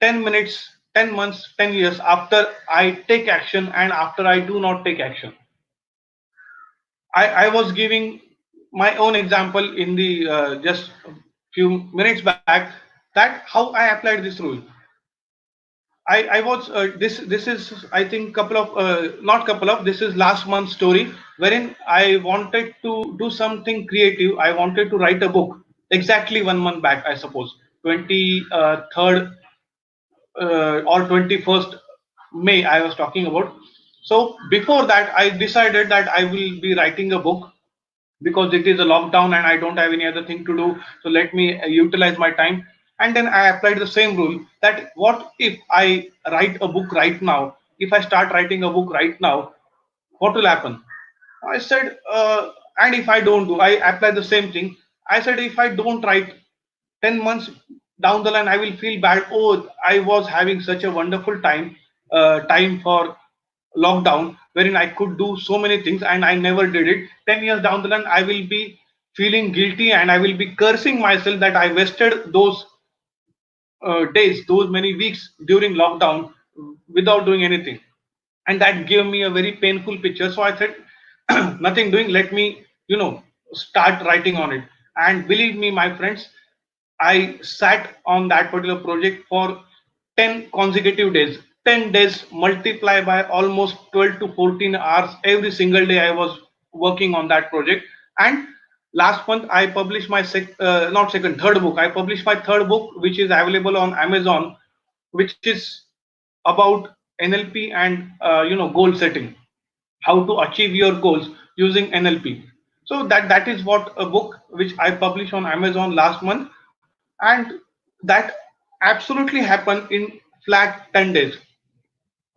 10 minutes, 10 months, 10 years after I take action and after I do not take action? I was giving my own example in the just few minutes back, that how I applied this rule. I was this is I think couple of not couple of this is last month's story, wherein I wanted to do something creative. I wanted to write a book exactly 1 month back, I suppose 23rd or 21st May I was talking about. So before that I decided that I will be writing a book because it is a lockdown and I don't have any other thing to do. So let me utilize my time. And then I applied the same rule, that what if I write a book right now? If I start writing a book right now, what will happen? I said, and if I don't do, I apply the same thing. I said, if I don't write, 10 months down the line, I will feel bad. Oh, I was having such a wonderful time for lockdown, wherein I could do so many things and I never did it. 10 years down the line, I will be feeling guilty and I will be cursing myself that I wasted those days, those many weeks during lockdown without doing anything. And that gave me a very painful picture. So I said, nothing doing, let me, start writing on it. And believe me, my friends, I sat on that particular project for 10 consecutive days. 10 days multiply by almost 12 to 14 hours every single day I was working on that project. And last month I published my not second, third book. I published my third book, which is available on Amazon, which is about NLP and goal setting, how to achieve your goals using NLP. So that is what a book which I published on Amazon last month, and that absolutely happened in flat 10 days.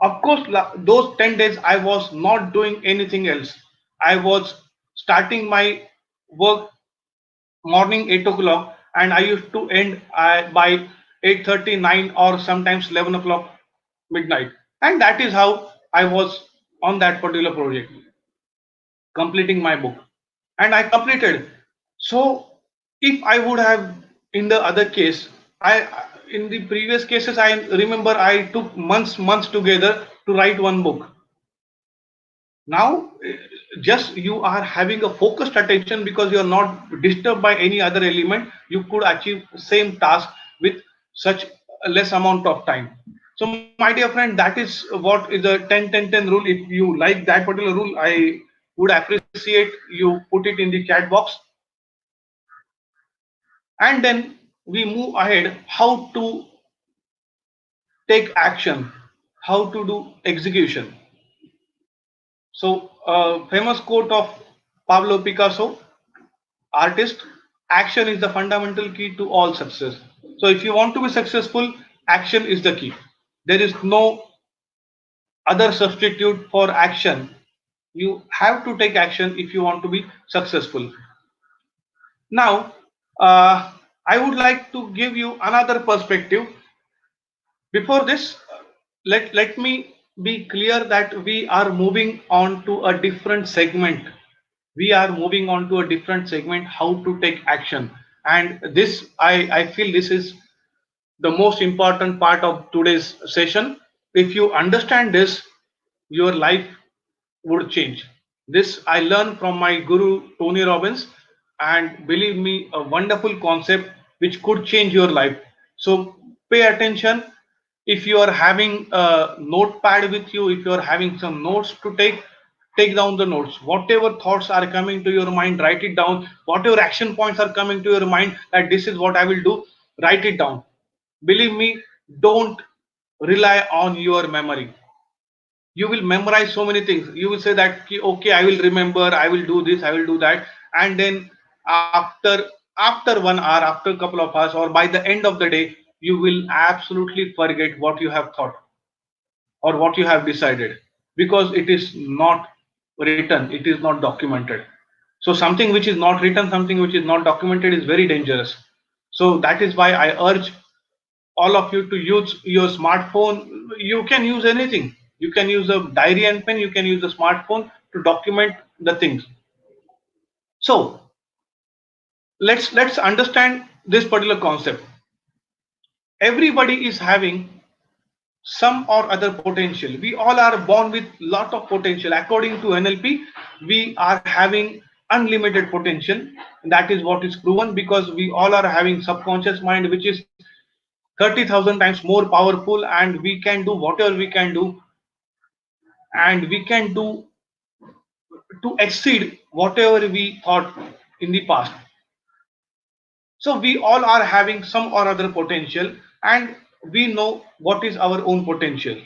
Of course, those 10 days I was not doing anything else. I was starting my work morning 8 o'clock, and I used to end by 8:39 or sometimes 11 o'clock midnight. And that is how I was on that particular project, completing my book. And I completed. So if I would have, in the other case, I in the previous cases, I remember I took months together to write one book. Now, just you are having a focused attention because you are not disturbed by any other element. You could achieve same task with such a less amount of time. So, my dear friend, that is what is the 10-10-10 rule. If you like that particular rule, I would appreciate you put it in the chat box. And then we move ahead. How to take action? How to do execution? So, famous quote of Pablo Picasso, artist: action is the fundamental key to all success. So, if you want to be successful, action is the key. There is no other substitute for action. You have to take action if you want to be successful. Now, I would like to give you another perspective. Before this, let me be clear that we are moving on to a different segment. We are moving on to a different segment, how to take action. And this, I feel this is the most important part of today's session. If you understand this, your life would change. This I learned from my guru Tony Robbins, and believe me, a wonderful concept which could change your life. So pay attention. If you are having a notepad with you, if you are having some notes to take down the notes. Whatever thoughts are coming to your mind, write it down. Whatever action points are coming to your mind, that this is what I will do, write it down. Believe me, don't rely on your memory. You will memorize so many things. You will say that, okay, I will remember, I will do this, I will do that, and then after 1 hour, after a couple of hours, or by the end of the day, you will absolutely forget what you have thought or what you have decided, because it is not written, it is not documented. So something which is not written, something which is not documented, is very dangerous. So that is why I urge all of you to use your smartphone. You can use anything. You can use a diary and pen, you can use a smartphone to document the things. So let's understand this particular concept. Everybody is having some or other potential. We all are born with lot of potential. According to NLP, we are having unlimited potential. That is what is proven, because we all are having subconscious mind which is 30,000 times more powerful, and we can do whatever we can do, and we can do to exceed whatever we thought in the past. So we all are having some or other potential, and we know what is our own potential.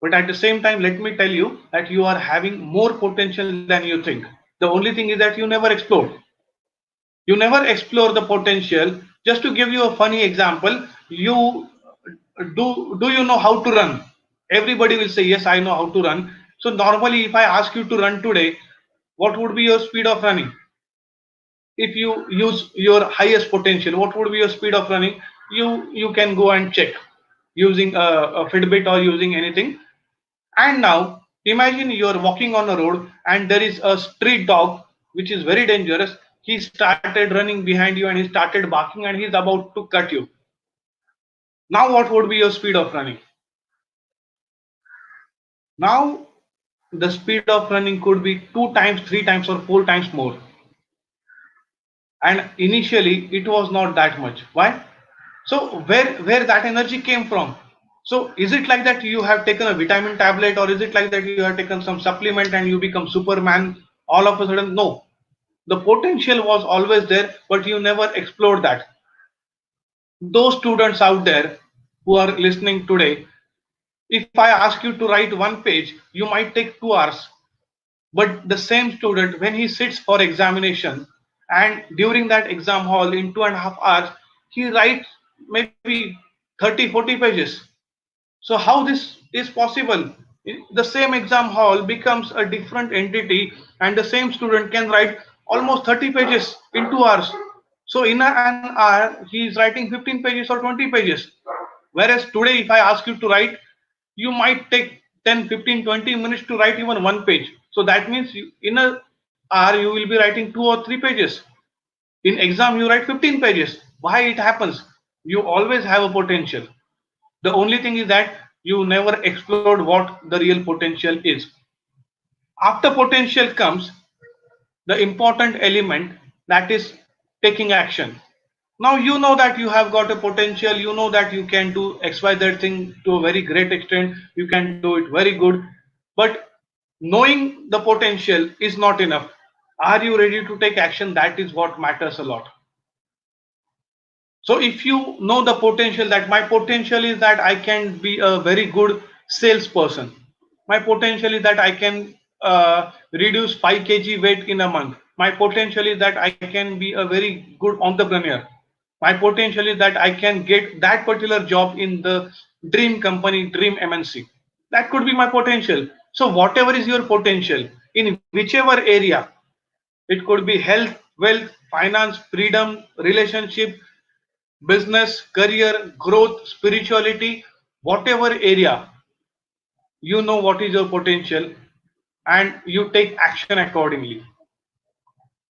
But at the same time, let me tell you that you are having more potential than you think. The only thing is that you never explored. You never explore the potential. Just to give you a funny example, you do you know how to run? Everybody will say, yes, I know how to run. So normally, if I ask you to run today, what would be your speed of running? If you use your highest potential, what would be your speed of running? You can go and check using a Fitbit or using anything. And now imagine you are walking on a road and there is a street dog which is very dangerous. He started running behind you and he started barking and he's about to cut you. Now what would be your speed of running? Now the speed of running could be 2 times, 3 times, or 4 times more. And initially it was not that much. Why? So where that energy came from? So is it like that you have taken a vitamin tablet, or is it like that you have taken some supplement and you become Superman all of a sudden? No, the potential was always there, but you never explored that. Those students out there who are listening today, if I ask you to write one page, you might take 2 hours. But the same student, when he sits for examination, and during that exam hall in 2.5 hours, he writes maybe 30, 40 pages. So how this is possible? The same exam hall becomes a different entity, and the same student can write almost 30 pages in 2 hours. So in an hour, he is writing 15 pages or 20 pages. Whereas today, if I ask you to write, you might take 10, 15, 20 minutes to write even one page. So that means in an hour, you will be writing 2 or 3 pages. In exam, you write 15 pages. Why it happens? You always have a potential. The only thing is that you never explored what the real potential is. After potential comes the important element, that is taking action. Now you know that you have got a potential, you know that you can do XYZ thing to a very great extent, you can do it very good, but knowing the potential is not enough. Are you ready to take action? That is what matters a lot. So if you know the potential, that my potential is that I can be a very good salesperson. My potential is that I can reduce 5 kg weight in a month. My potential is that I can be a very good entrepreneur. My potential is that I can get that particular job in the dream company, dream MNC. That could be my potential. So whatever is your potential in whichever area, it could be health, wealth, finance, freedom, relationship, business, career, growth, spirituality, whatever area, you know what is your potential and you take action accordingly.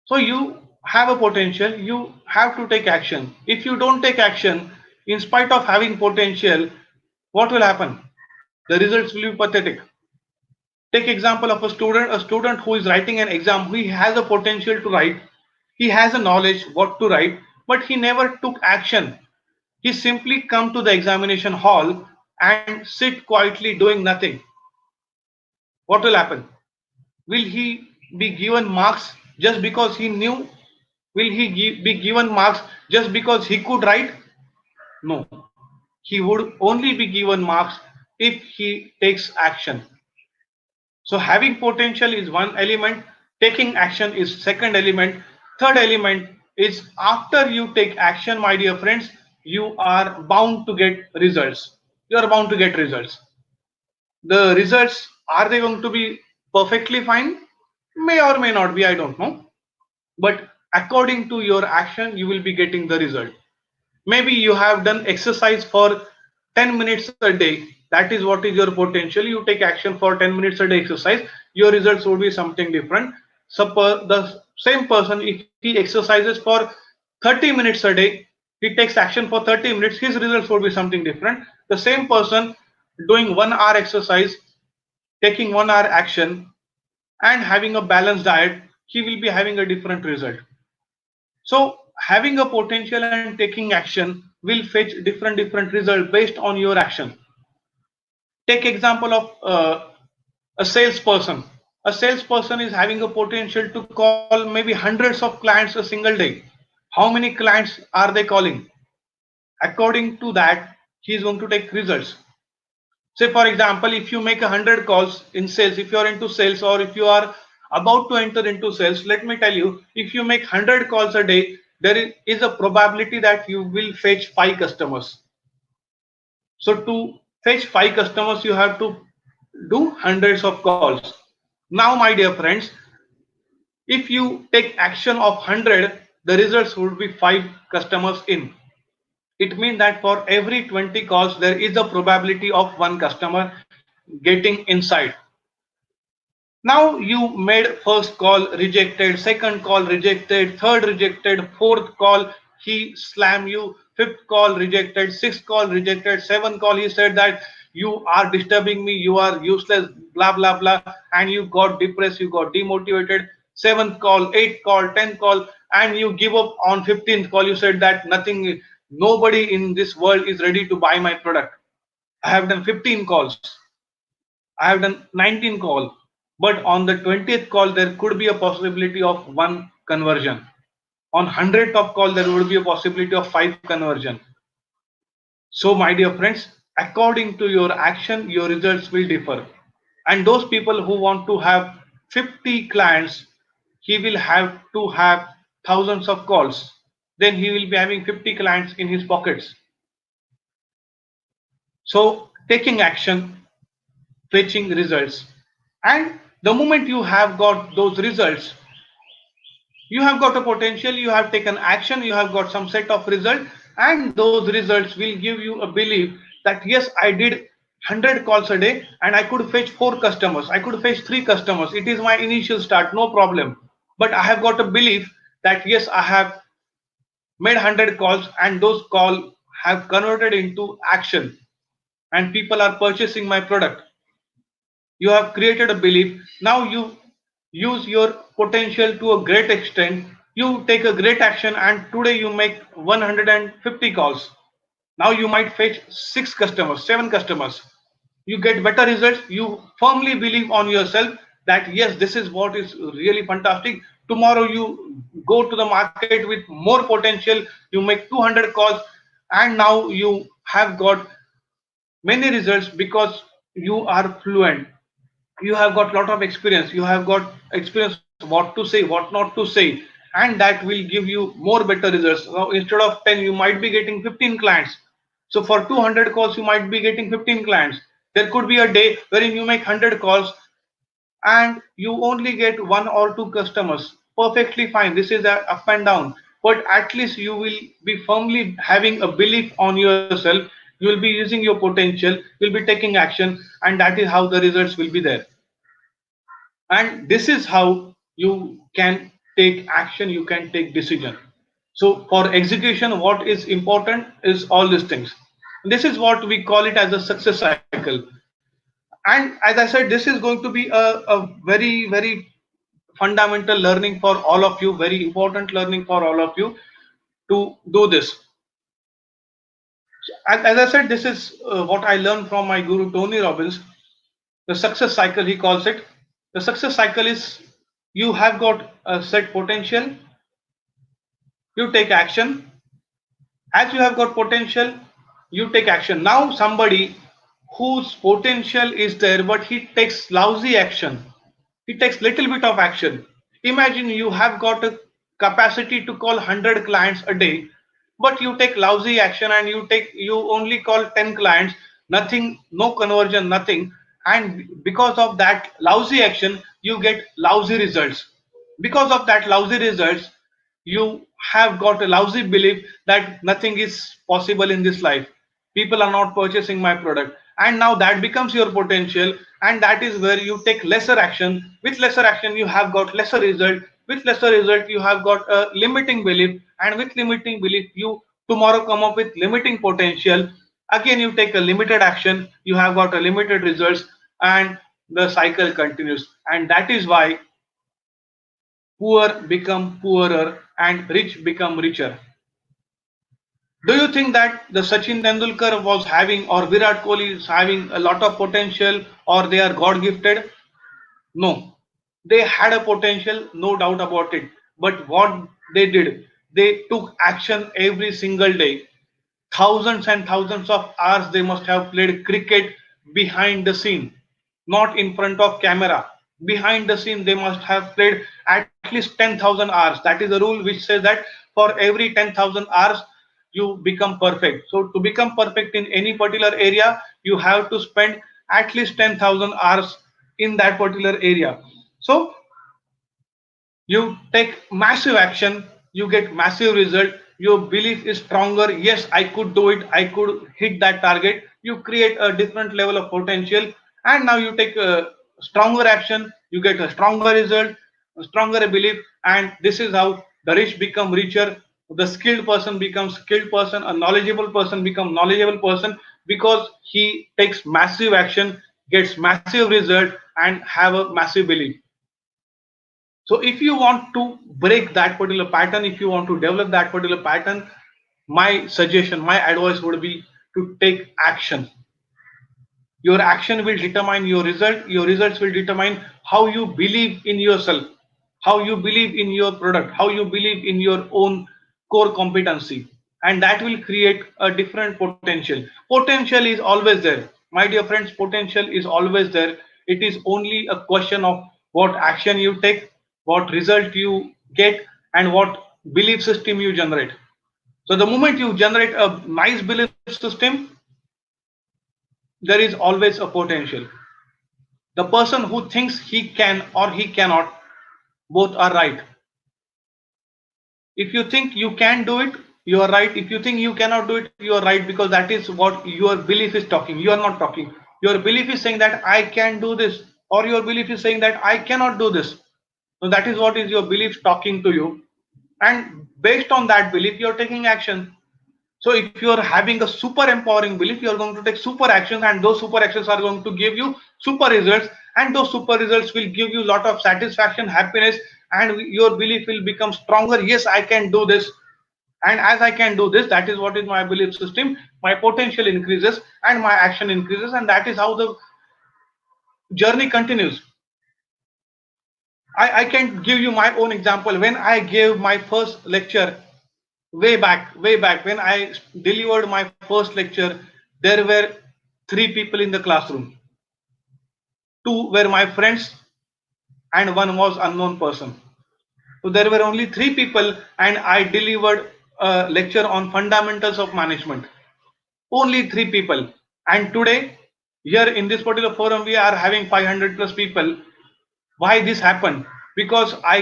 So you have a potential, you have to take action. If you don't take action, in spite of having potential, what will happen? The results will be pathetic. Take example of a student who is writing an exam, he has a potential to write, he has a knowledge what to write, but he never took action. He simply come to the examination hall and sit quietly doing nothing. What will happen? Will he be given marks just because he knew? Will he be given marks just because he could write? No. He would only be given marks if he takes action. So having potential is one element, taking action is second element. Third element is after you take action, my dear friends, you are bound to get results. You are bound to get results. The results, are they going to be perfectly fine? May or may not be, I don't know. But according to your action, you will be getting the result. Maybe you have done exercise for 10 minutes a day. That is what is your potential. You take action for 10 minutes a day exercise, your results would be something different. Suppose the same person, if he exercises for 30 minutes a day, he takes action for 30 minutes, his results would be something different. The same person doing 1 hour exercise, taking 1 hour action, and having a balanced diet, he will be having a different result. So having a potential and taking action will fetch different results based on your action. Take example of a salesperson. A salesperson is having a potential to call maybe hundreds of clients a single day. How many clients are they calling? According to that, he is going to take results. Say for example, if you make 100 calls in sales, if you are into sales or if you are about to enter into sales, let me tell you, if you make 100 calls a day, there is a probability that you will fetch 5 customers. So to fetch 5 customers, you have to do hundreds of calls. Now, my dear friends, if you take action of 100, the results would be 5 customers in. It means that for every 20 calls, there is a probability of one customer getting inside. Now you made first call rejected, second call rejected, third rejected, fourth call he slammed you, fifth call rejected, sixth call rejected, seventh call he said that you are disturbing me, you are useless, blah blah blah, and you got depressed, you got demotivated. Seventh call, eighth call, 10th call, and you give up on 15th call. You said that nothing, nobody in this world is ready to buy my product. I have done 15 calls. I have done 19 calls, but on the 20th call, there could be a possibility of one conversion. On 100th of call, there would be a possibility of 5 conversion. So, my dear friends, according to your action, your results will differ. And those people who want to have 50 clients, he will have to have thousands of calls. Then he will be having 50 clients in his pockets. So, taking action, fetching results, and the moment you have got those results, you have got a potential, you have taken action, you have got some set of result, and those results will give you a belief that yes, I did 100 calls a day and I could fetch 4 customers, I could fetch 3 customers, it is my initial start, no problem. But I have got a belief that yes, I have made 100 calls and those calls have converted into action, and people are purchasing my product. You have created a belief. Now you use your potential to a great extent. You take a great action, and today you make 150 calls. Now you might fetch 6 customers, 7 customers. You get better results. You firmly believe on yourself that yes, this is what is really fantastic. Tomorrow you go to the market with more potential. You make 200 calls, and now you have got many results because you are fluent. You have got lot of experience. You have got experience what to say, what not to say, and that will give you more better results. Now instead of 10, you might be getting 15 clients. So for 200 calls, you might be getting 15 clients. There could be a day wherein you make 100 calls and you only get 1 or 2 customers. Perfectly fine. This is a up and down, but at least you will be firmly having a belief on yourself. You will be using your potential, you'll be taking action, and that is how the results will be there. And this is how you can take action, you can take decision. So for execution, what is important is all these things. This is what we call it as a success cycle. And as I said, this is going to be a very fundamental learning for all of you, very important learning for all of you to do this. As I said, this is what I learned from my guru Tony Robbins. The success cycle, he calls it. The success cycle is, you have got a set potential, you take action. As you have got potential, you take action. Now somebody whose potential is there but he takes lousy action, he takes little bit of action. Imagine you have got a capacity to call 100 clients a day, but you take lousy action and you only call 10 clients, nothing, no conversion, nothing. And because of that lousy action, you get lousy results. Because of that lousy results, you have got a lousy belief that nothing is possible in this life. People are not purchasing my product. And now that becomes your potential, and that is where you take lesser action. With lesser action, you have got lesser result. With lesser result, you have got a limiting belief, and with limiting belief, you tomorrow come up with limiting potential. Again, you take a limited action, you have got a limited results, and the cycle continues. And that is why poor become poorer and rich become richer. Do you think that the Sachin Tendulkar was having, or Virat Kohli is having a lot of potential, or they are God gifted? No. They had a potential, no doubt about it. But what they did, they took action every single day. Thousands and thousands of hours they must have played cricket behind the scene, not in front of camera. Behind the scene, they must have played at least 10,000 hours. That is a rule which says that for every 10,000 hours, you become perfect. So to become perfect in any particular area, you have to spend at least 10,000 hours in that particular area. So you take massive action, you get massive result, your belief is stronger. Yes, I could do it, I could hit that target. You create a different level of potential, and now you take a stronger action, you get a stronger result, a stronger belief. And this is how the rich become richer, the skilled person becomes skilled person, a knowledgeable person become knowledgeable person, because he takes massive action, gets massive result, and have a massive belief. So if you want to break that particular pattern, if you want to develop that particular pattern, my suggestion, my advice would be to take action. Your action will determine your result. Your results will determine how you believe in yourself, how you believe in your product, how you believe in your own core competency. And that will create a different potential. Potential is always there. My dear friends, potential is always there. It is only a question of what action you take, what result you get, and what belief system you generate. So the moment you generate a nice belief system, there is always a potential. The person who thinks he can or he cannot, both are right. If you think you can do it, you are right. If you think you cannot do it, you are right, because that is what your belief is talking. You are not talking. Your belief is saying that I can do this, or your belief is saying that I cannot do this. So that is what is your belief talking to you. And based on that belief, you are taking action. So if you are having a super empowering belief, you are going to take super actions, and those super actions are going to give you super results, and those super results will give you a lot of satisfaction, happiness, and your belief will become stronger. Yes, I can do this. And as I can do this, that is what is my belief system, my potential increases and my action increases, and that is how the journey continues. I can give you my own example. When I gave my first lecture way back, when I delivered my first lecture, there were three people in the classroom. Two were my friends, and one was unknown person. So there were only three people, and I delivered a lecture on fundamentals of management. Only three people. And today, here in this particular forum, we are having 500 plus people. Why this happened? Because I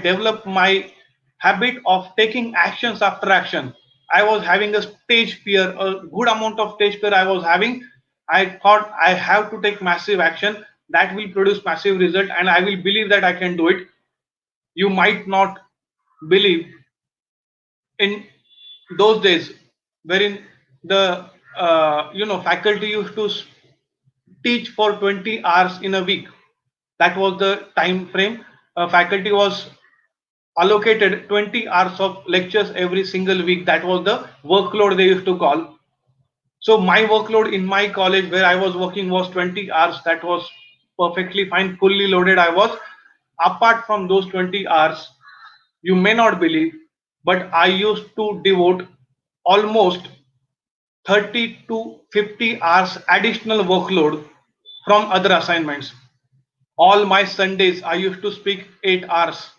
developed my habit of taking actions after action. I was having a stage fear, a good amount of stage fear I was having. I thought I have to take massive action that will produce massive result, and I will believe that I can do it. You might not believe in those days, wherein the faculty used to teach for 20 hours in a week. That was the time frame. Faculty was allocated 20 hours of lectures every single week. That was the workload they used to call. So my workload in my college where I was working was 20 hours. That was perfectly fine, fully loaded I was. Apart from those 20 hours, you may not believe, but I used to devote almost 30 to 50 hours additional workload from other assignments. All my Sundays, I used to speak 8 hours.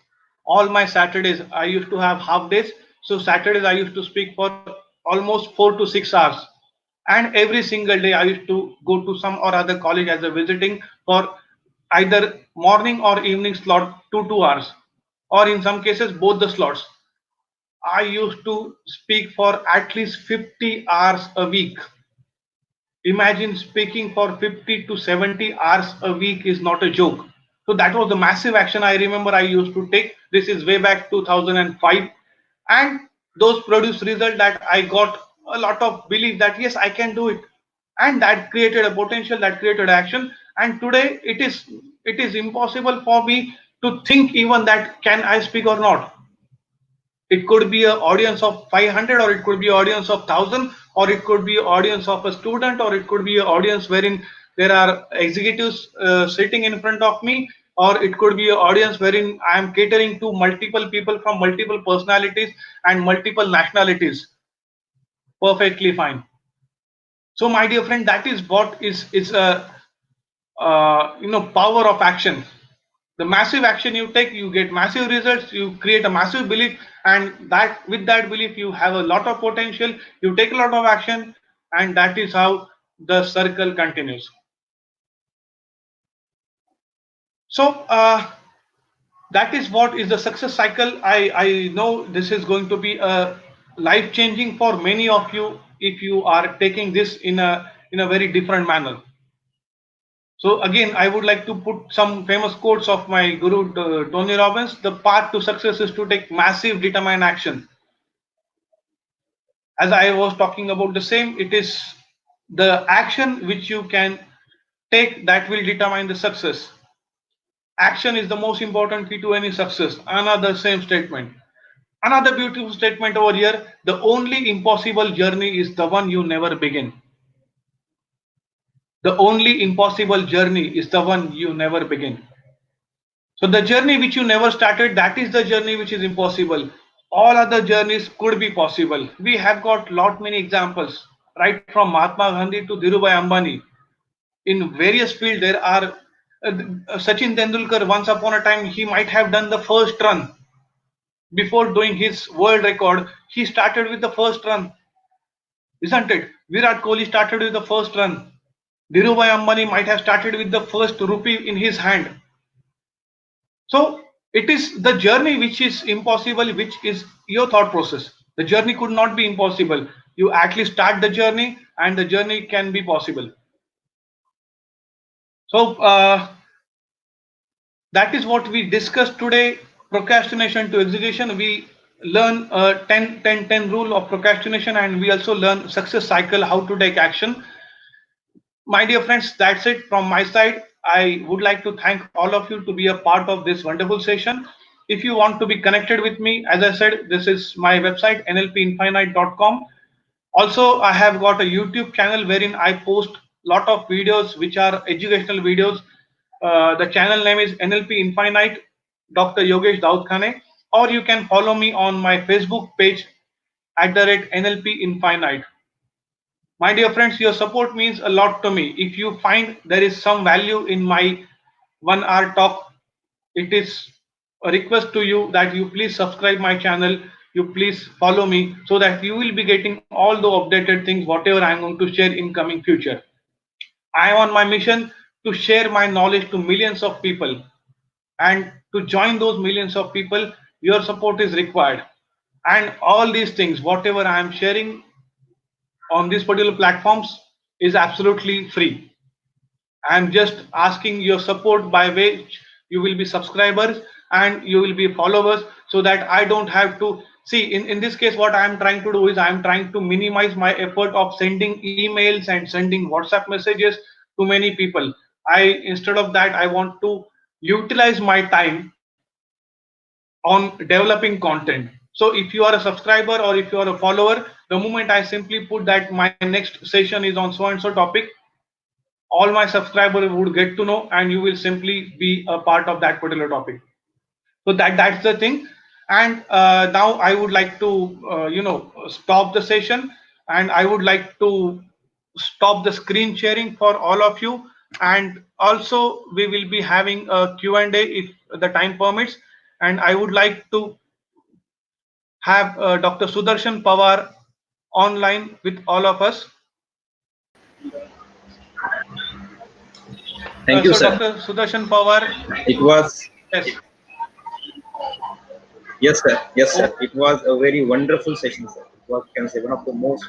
All my Saturdays, I used to have half days. So Saturdays, I used to speak for almost 4 to 6 hours. And every single day, I used to go to some or other college as a visiting for either morning or evening slot, 2 hours, or in some cases, both the slots. I used to speak for at least 50 hours a week. Imagine speaking for 50 to 70 hours a week is not a joke. So that was the massive action I remember I used to take. This is way back 2005. And those produced result that I got a lot of belief that yes, I can do it. And that created a potential, that created action. And today it is impossible for me to think even that can I speak or not. It could be an audience of 500, or it could be an audience of 1,000, or it could be an audience of a student, or it could be an audience wherein there are executives sitting in front of me, or it could be an audience wherein I am catering to multiple people from multiple personalities and multiple nationalities. Perfectly fine. So my dear friend, that is what is a power of action. The massive action you take, you get massive results, you create a massive belief, and that with that belief you have a lot of potential, you take a lot of action, and that is how the circle continues. So that is what is the success cycle. I know this is going to be a life changing for many of you if you are taking this in a very different manner. So again, I would like to put some famous quotes of my guru, Tony Robbins. The path to success is to take massive, determined action. As I was talking about the same, it is the action which you can take that will determine the success. Action is the most important key to any success. Another same statement. Another beautiful statement over here. The only impossible journey is the one you never begin. The only impossible journey is the one you never begin. So the journey which you never started, that is the journey which is impossible. All other journeys could be possible. We have got lot many examples, right from Mahatma Gandhi to Dhirubhai Ambani. In various fields, there are Sachin Tendulkar. Once upon a time, he might have done the first run before doing his world record. He started with the first run, isn't it? Virat Kohli started with the first run. Dhirubhai Ambani might have started with the first rupee in his hand. So it is the journey which is impossible, which is your thought process. The journey could not be impossible. You at least start the journey, and the journey can be possible. So that is what we discussed today. Procrastination to execution. We learn 10 rule of procrastination, and we also learn success cycle, how to take action. My dear friends, that's it from my side. I would like to thank all of you to be a part of this wonderful session. If you want to be connected with me, as I said, this is my website nlpinfinite.com. Also, I have got a YouTube channel wherein I post lot of videos which are educational videos. The channel name is NLP Infinite Dr. Yogesh Daudkhane, or you can follow me on my Facebook page at the rate NLP Infinite. My dear friends, your support means a lot to me. If you find there is some value in my 1 hour talk, it is a request to you that you please subscribe my channel, you please follow me, so that you will be getting all the updated things whatever I am going to share in coming future. I am on my mission to share my knowledge to millions of people, and to join those millions of people, your support is required. And all these things whatever I am sharing on these particular platforms is absolutely free. I'm just asking your support by which you will be subscribers and you will be followers, so that I don't have to see in this case. What I'm trying to do is I'm trying to minimize my effort of sending emails and sending WhatsApp messages to many people. I, instead of that, I want to utilize my time on developing content. So if you are a subscriber or if you are a follower, the moment I simply put that my next session is on so and so topic, all my subscribers would get to know, and you will simply be a part of that particular topic. So that's the thing. And now I would like to stop the session, and I would like to stop the screen sharing for all of you. And also we will be having a Q&A if the time permits, and I would like to have Dr. Sudarshan Pawar online with all of us. Thank you, So sir. Dr. Sudarshan Pawar, It was, yes. yes, sir. Yes, Oh, sir. It was a very wonderful session, sir. It was, can say, one of the most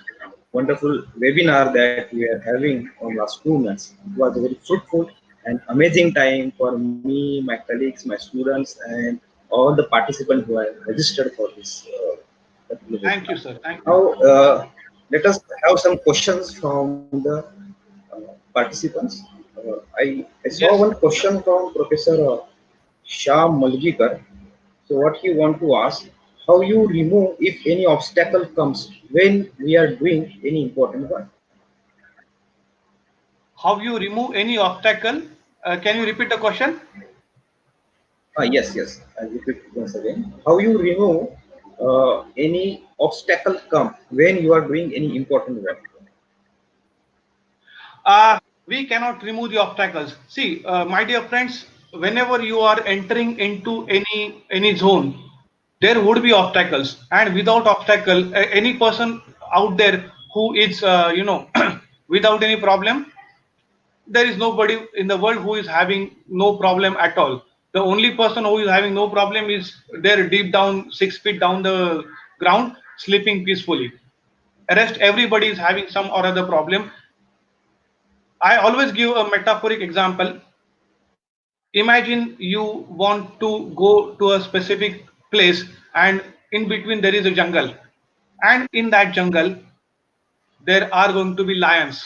wonderful webinar that we are having on last 2 months. It was a very fruitful and amazing time for me, my colleagues, my students, and all the participants who are registered for this particular thank webinar. you, sir. Thank Now, you. let us have some questions from the participants. I saw one Yes. question from Professor Shah Malgikar. So what he want to ask, how you remove if any obstacle comes when we are doing any important work? How you remove any obstacle? Can you repeat the question? Yes, yes. I repeat once again. How you remove any obstacle come when you are doing any important work? We cannot remove the obstacles. See, my dear friends, whenever you are entering into any zone, there would be obstacles, and without obstacle, any person out there who is without any problem, there is nobody in the world who is having no problem at all. The only person who is having no problem is there deep down 6 feet down the ground, sleeping peacefully. Rest everybody is having some or other problem. I always give a metaphoric example. Imagine you want to go to a specific place, and in between there is a jungle, and in that jungle there are going to be lions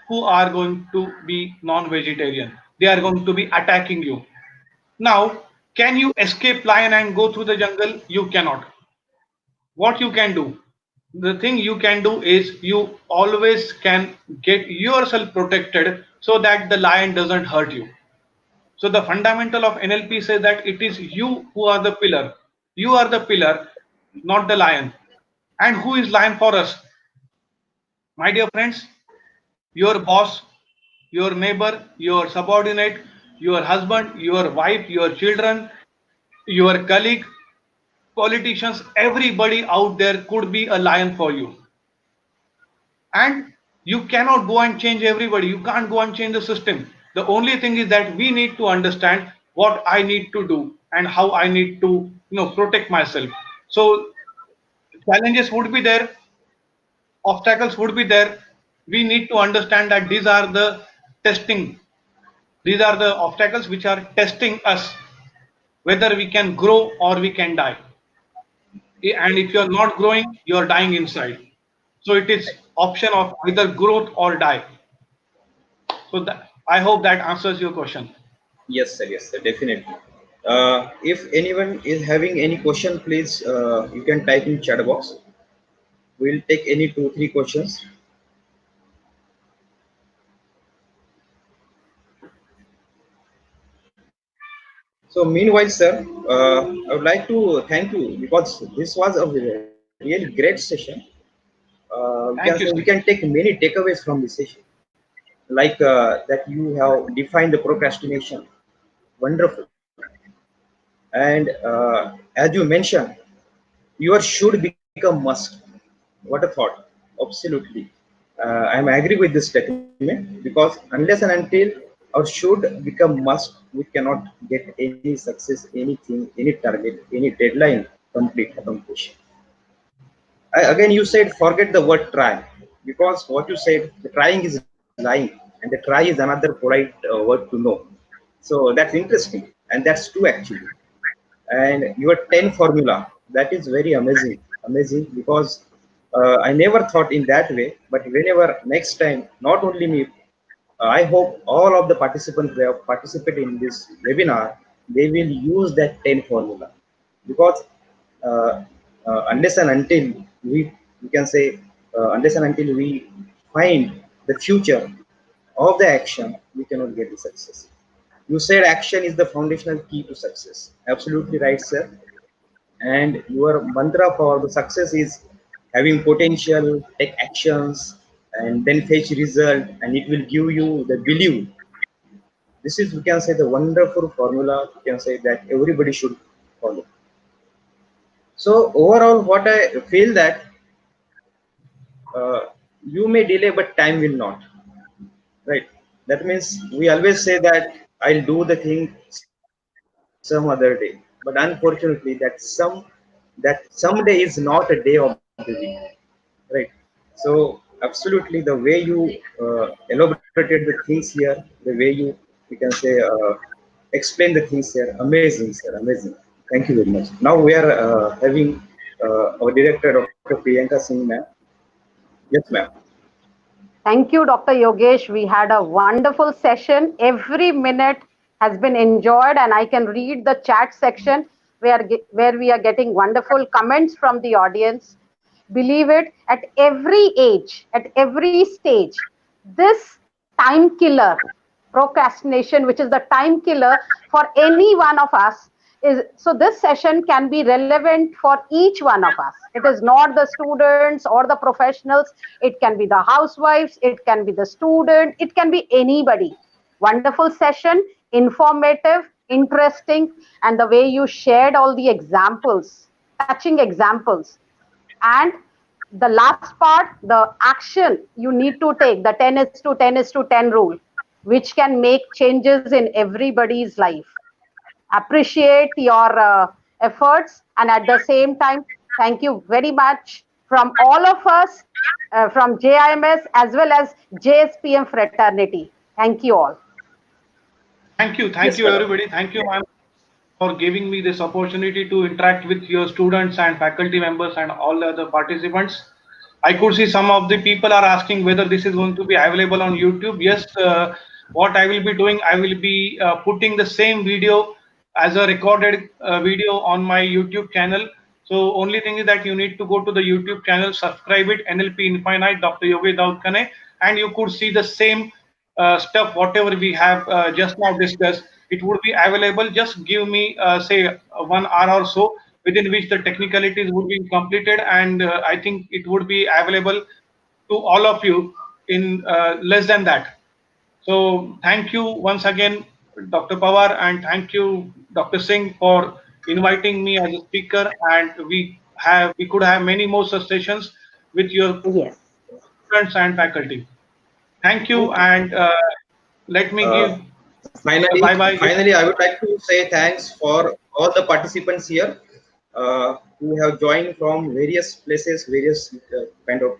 who are going to be non-vegetarian. They are going to be attacking you. Now, can you escape lion and go through the jungle? You cannot. What you can do, the thing you can do is you always can get yourself protected so that the lion doesn't hurt you. So the fundamental of NLP says that it is you who are the pillar. You are the pillar, not the lion. And who is lion for us? My dear friends, your boss, your neighbor, your subordinate, your husband, your wife, your children, your colleague, politicians, everybody out there could be a lion for you. And you cannot go and change everybody. You can't go and change the system. The only thing is that we need to understand what I need to do and how I need to protect myself. So challenges would be there, obstacles would be there. We need to understand that these are the testing, these are the obstacles which are testing us whether we can grow or we can die. and if you are not growing, you are dying inside. So it is option of either growth or die. So that, I hope that answers your question. Yes, sir, definitely. If anyone is having any question, please you can type in chat box. We'll take any two, three questions. So meanwhile, sir, I would like to thank you because this was a really great session. We Thank you, can sir. take many takeaways from this session, like that you have defined the procrastination. Wonderful. And as you mentioned, your should become must. What a thought. Absolutely. I'm agree with this statement because unless and until our should become must, we cannot get any success, anything, any target, any deadline accomplish. Again, you said forget the word try because what you said, the trying is lying, and the try is another polite word to know. So that's interesting, and that's true actually. And your 10 formula, that is very amazing because I never thought in that way. But whenever next time, not only me, I hope all of the participants who have participated in this webinar, they will use that 10 formula because uh, unless and until we can say unless and until we find the future of the action, we cannot get the success. You said action is the foundational key to success. Absolutely right, sir. And your mantra for the success is having potential, take actions, and then fetch result, and it will give you the belief. This is, we can say, the wonderful formula. We can say that everybody should follow. So overall, what I feel that you may delay, but time will not. Right? That means we always say that I'll do the thing some other day, but unfortunately, that someday is not a day of the week. Right? So absolutely, the way you elaborated the things here, the way you can say explain the things here, amazing, sir, amazing. Thank you very much. Now we are having our director, Dr. Priyanka Singh, ma'am. Yes, ma'am. Thank you, Dr. Yogesh. We had a wonderful session. Every minute has been enjoyed, and I can read the chat section where we are getting wonderful comments from the audience. Believe it, at every age, at every stage, this time killer, procrastination, which is the time killer for any one of us, is so this session can be relevant for each one of us. It is not the students or the professionals, it can be the housewives, it can be the student, it can be anybody. Wonderful session, informative, interesting, and the way you shared all the examples, touching examples. And the last part, the action you need to take, the 10 is to 10 is to 10 rule, which can make changes in everybody's life. Appreciate your efforts, and at the same time, thank you very much from all of us, from JIMS as well as JSPM fraternity. Thank you all. Thank you, Yes, everybody. madam. Thank you, ma'am, for giving me this opportunity to interact with your students and faculty members and all the other participants. I could see some of the people are asking whether this is going to be available on YouTube. Yes, what I will be doing, I will be putting the same video as a recorded video on my YouTube channel. So only thing is that you need to go to the YouTube channel, subscribe it, NLP Infinite, Dr. Yogesh Daudkhane, and you could see the same stuff, whatever we have just now discussed. It would be available. Just give me, say, 1 hour or so, within which the technicalities would be completed, and I think it would be available to all of you in less than that. So thank you once again, Dr. Pawar, and thank you, Dr. Singh, for inviting me as a speaker. And we could have many more such sessions with your Yes. students and faculty. Thank you, Thank you. and let me give Finally, bye bye. finally, I would like to say thanks for all the participants here who have joined from various places, various kind of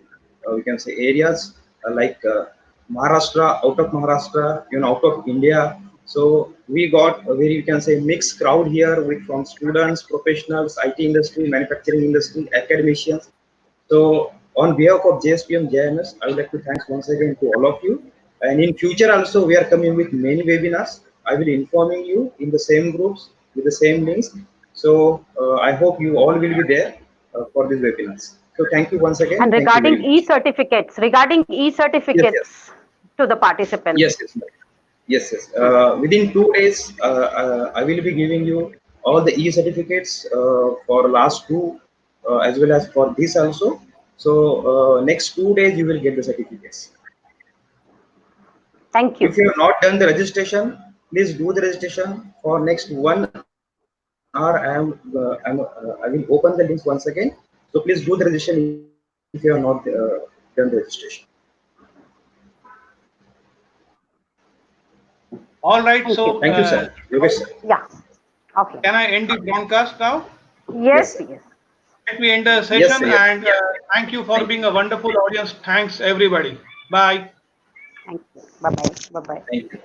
we can say areas like Maharashtra, out of Maharashtra, out of India. So we got a very, you can say, mixed crowd here with from students, professionals, IT industry, manufacturing industry, academicians. So on behalf of JSPM JMS, I would like to thanks once again to all of you. And in future also, we are coming with many webinars. I will informing you in the same groups with the same links. So I hope you all will be there for these webinars. So thank you once again. And Thank you very regarding much. regarding Yes, yes, e-certificates to the yes, participants. yes. Yes, yes. Within 2 days, I will be giving you all the e-certificates for last two, as well as for this also. So next 2 days, you will get the certificates. Thank you. If you have not done the registration, please do the registration. For next 1 hour, I will open the links once again. So please do the registration if you have not done the registration. All right. Thank you. So, Thank you, sir. Yogesh, sir. Yeah. Okay. can I end the broadcast now? Yes, Yes, sir. yes. Let me end the Yes, session sir. Yes. and thank you for Thank you. being a wonderful audience. Thanks, everybody. Bye. Thank you. Bye bye. Bye bye. Thank you.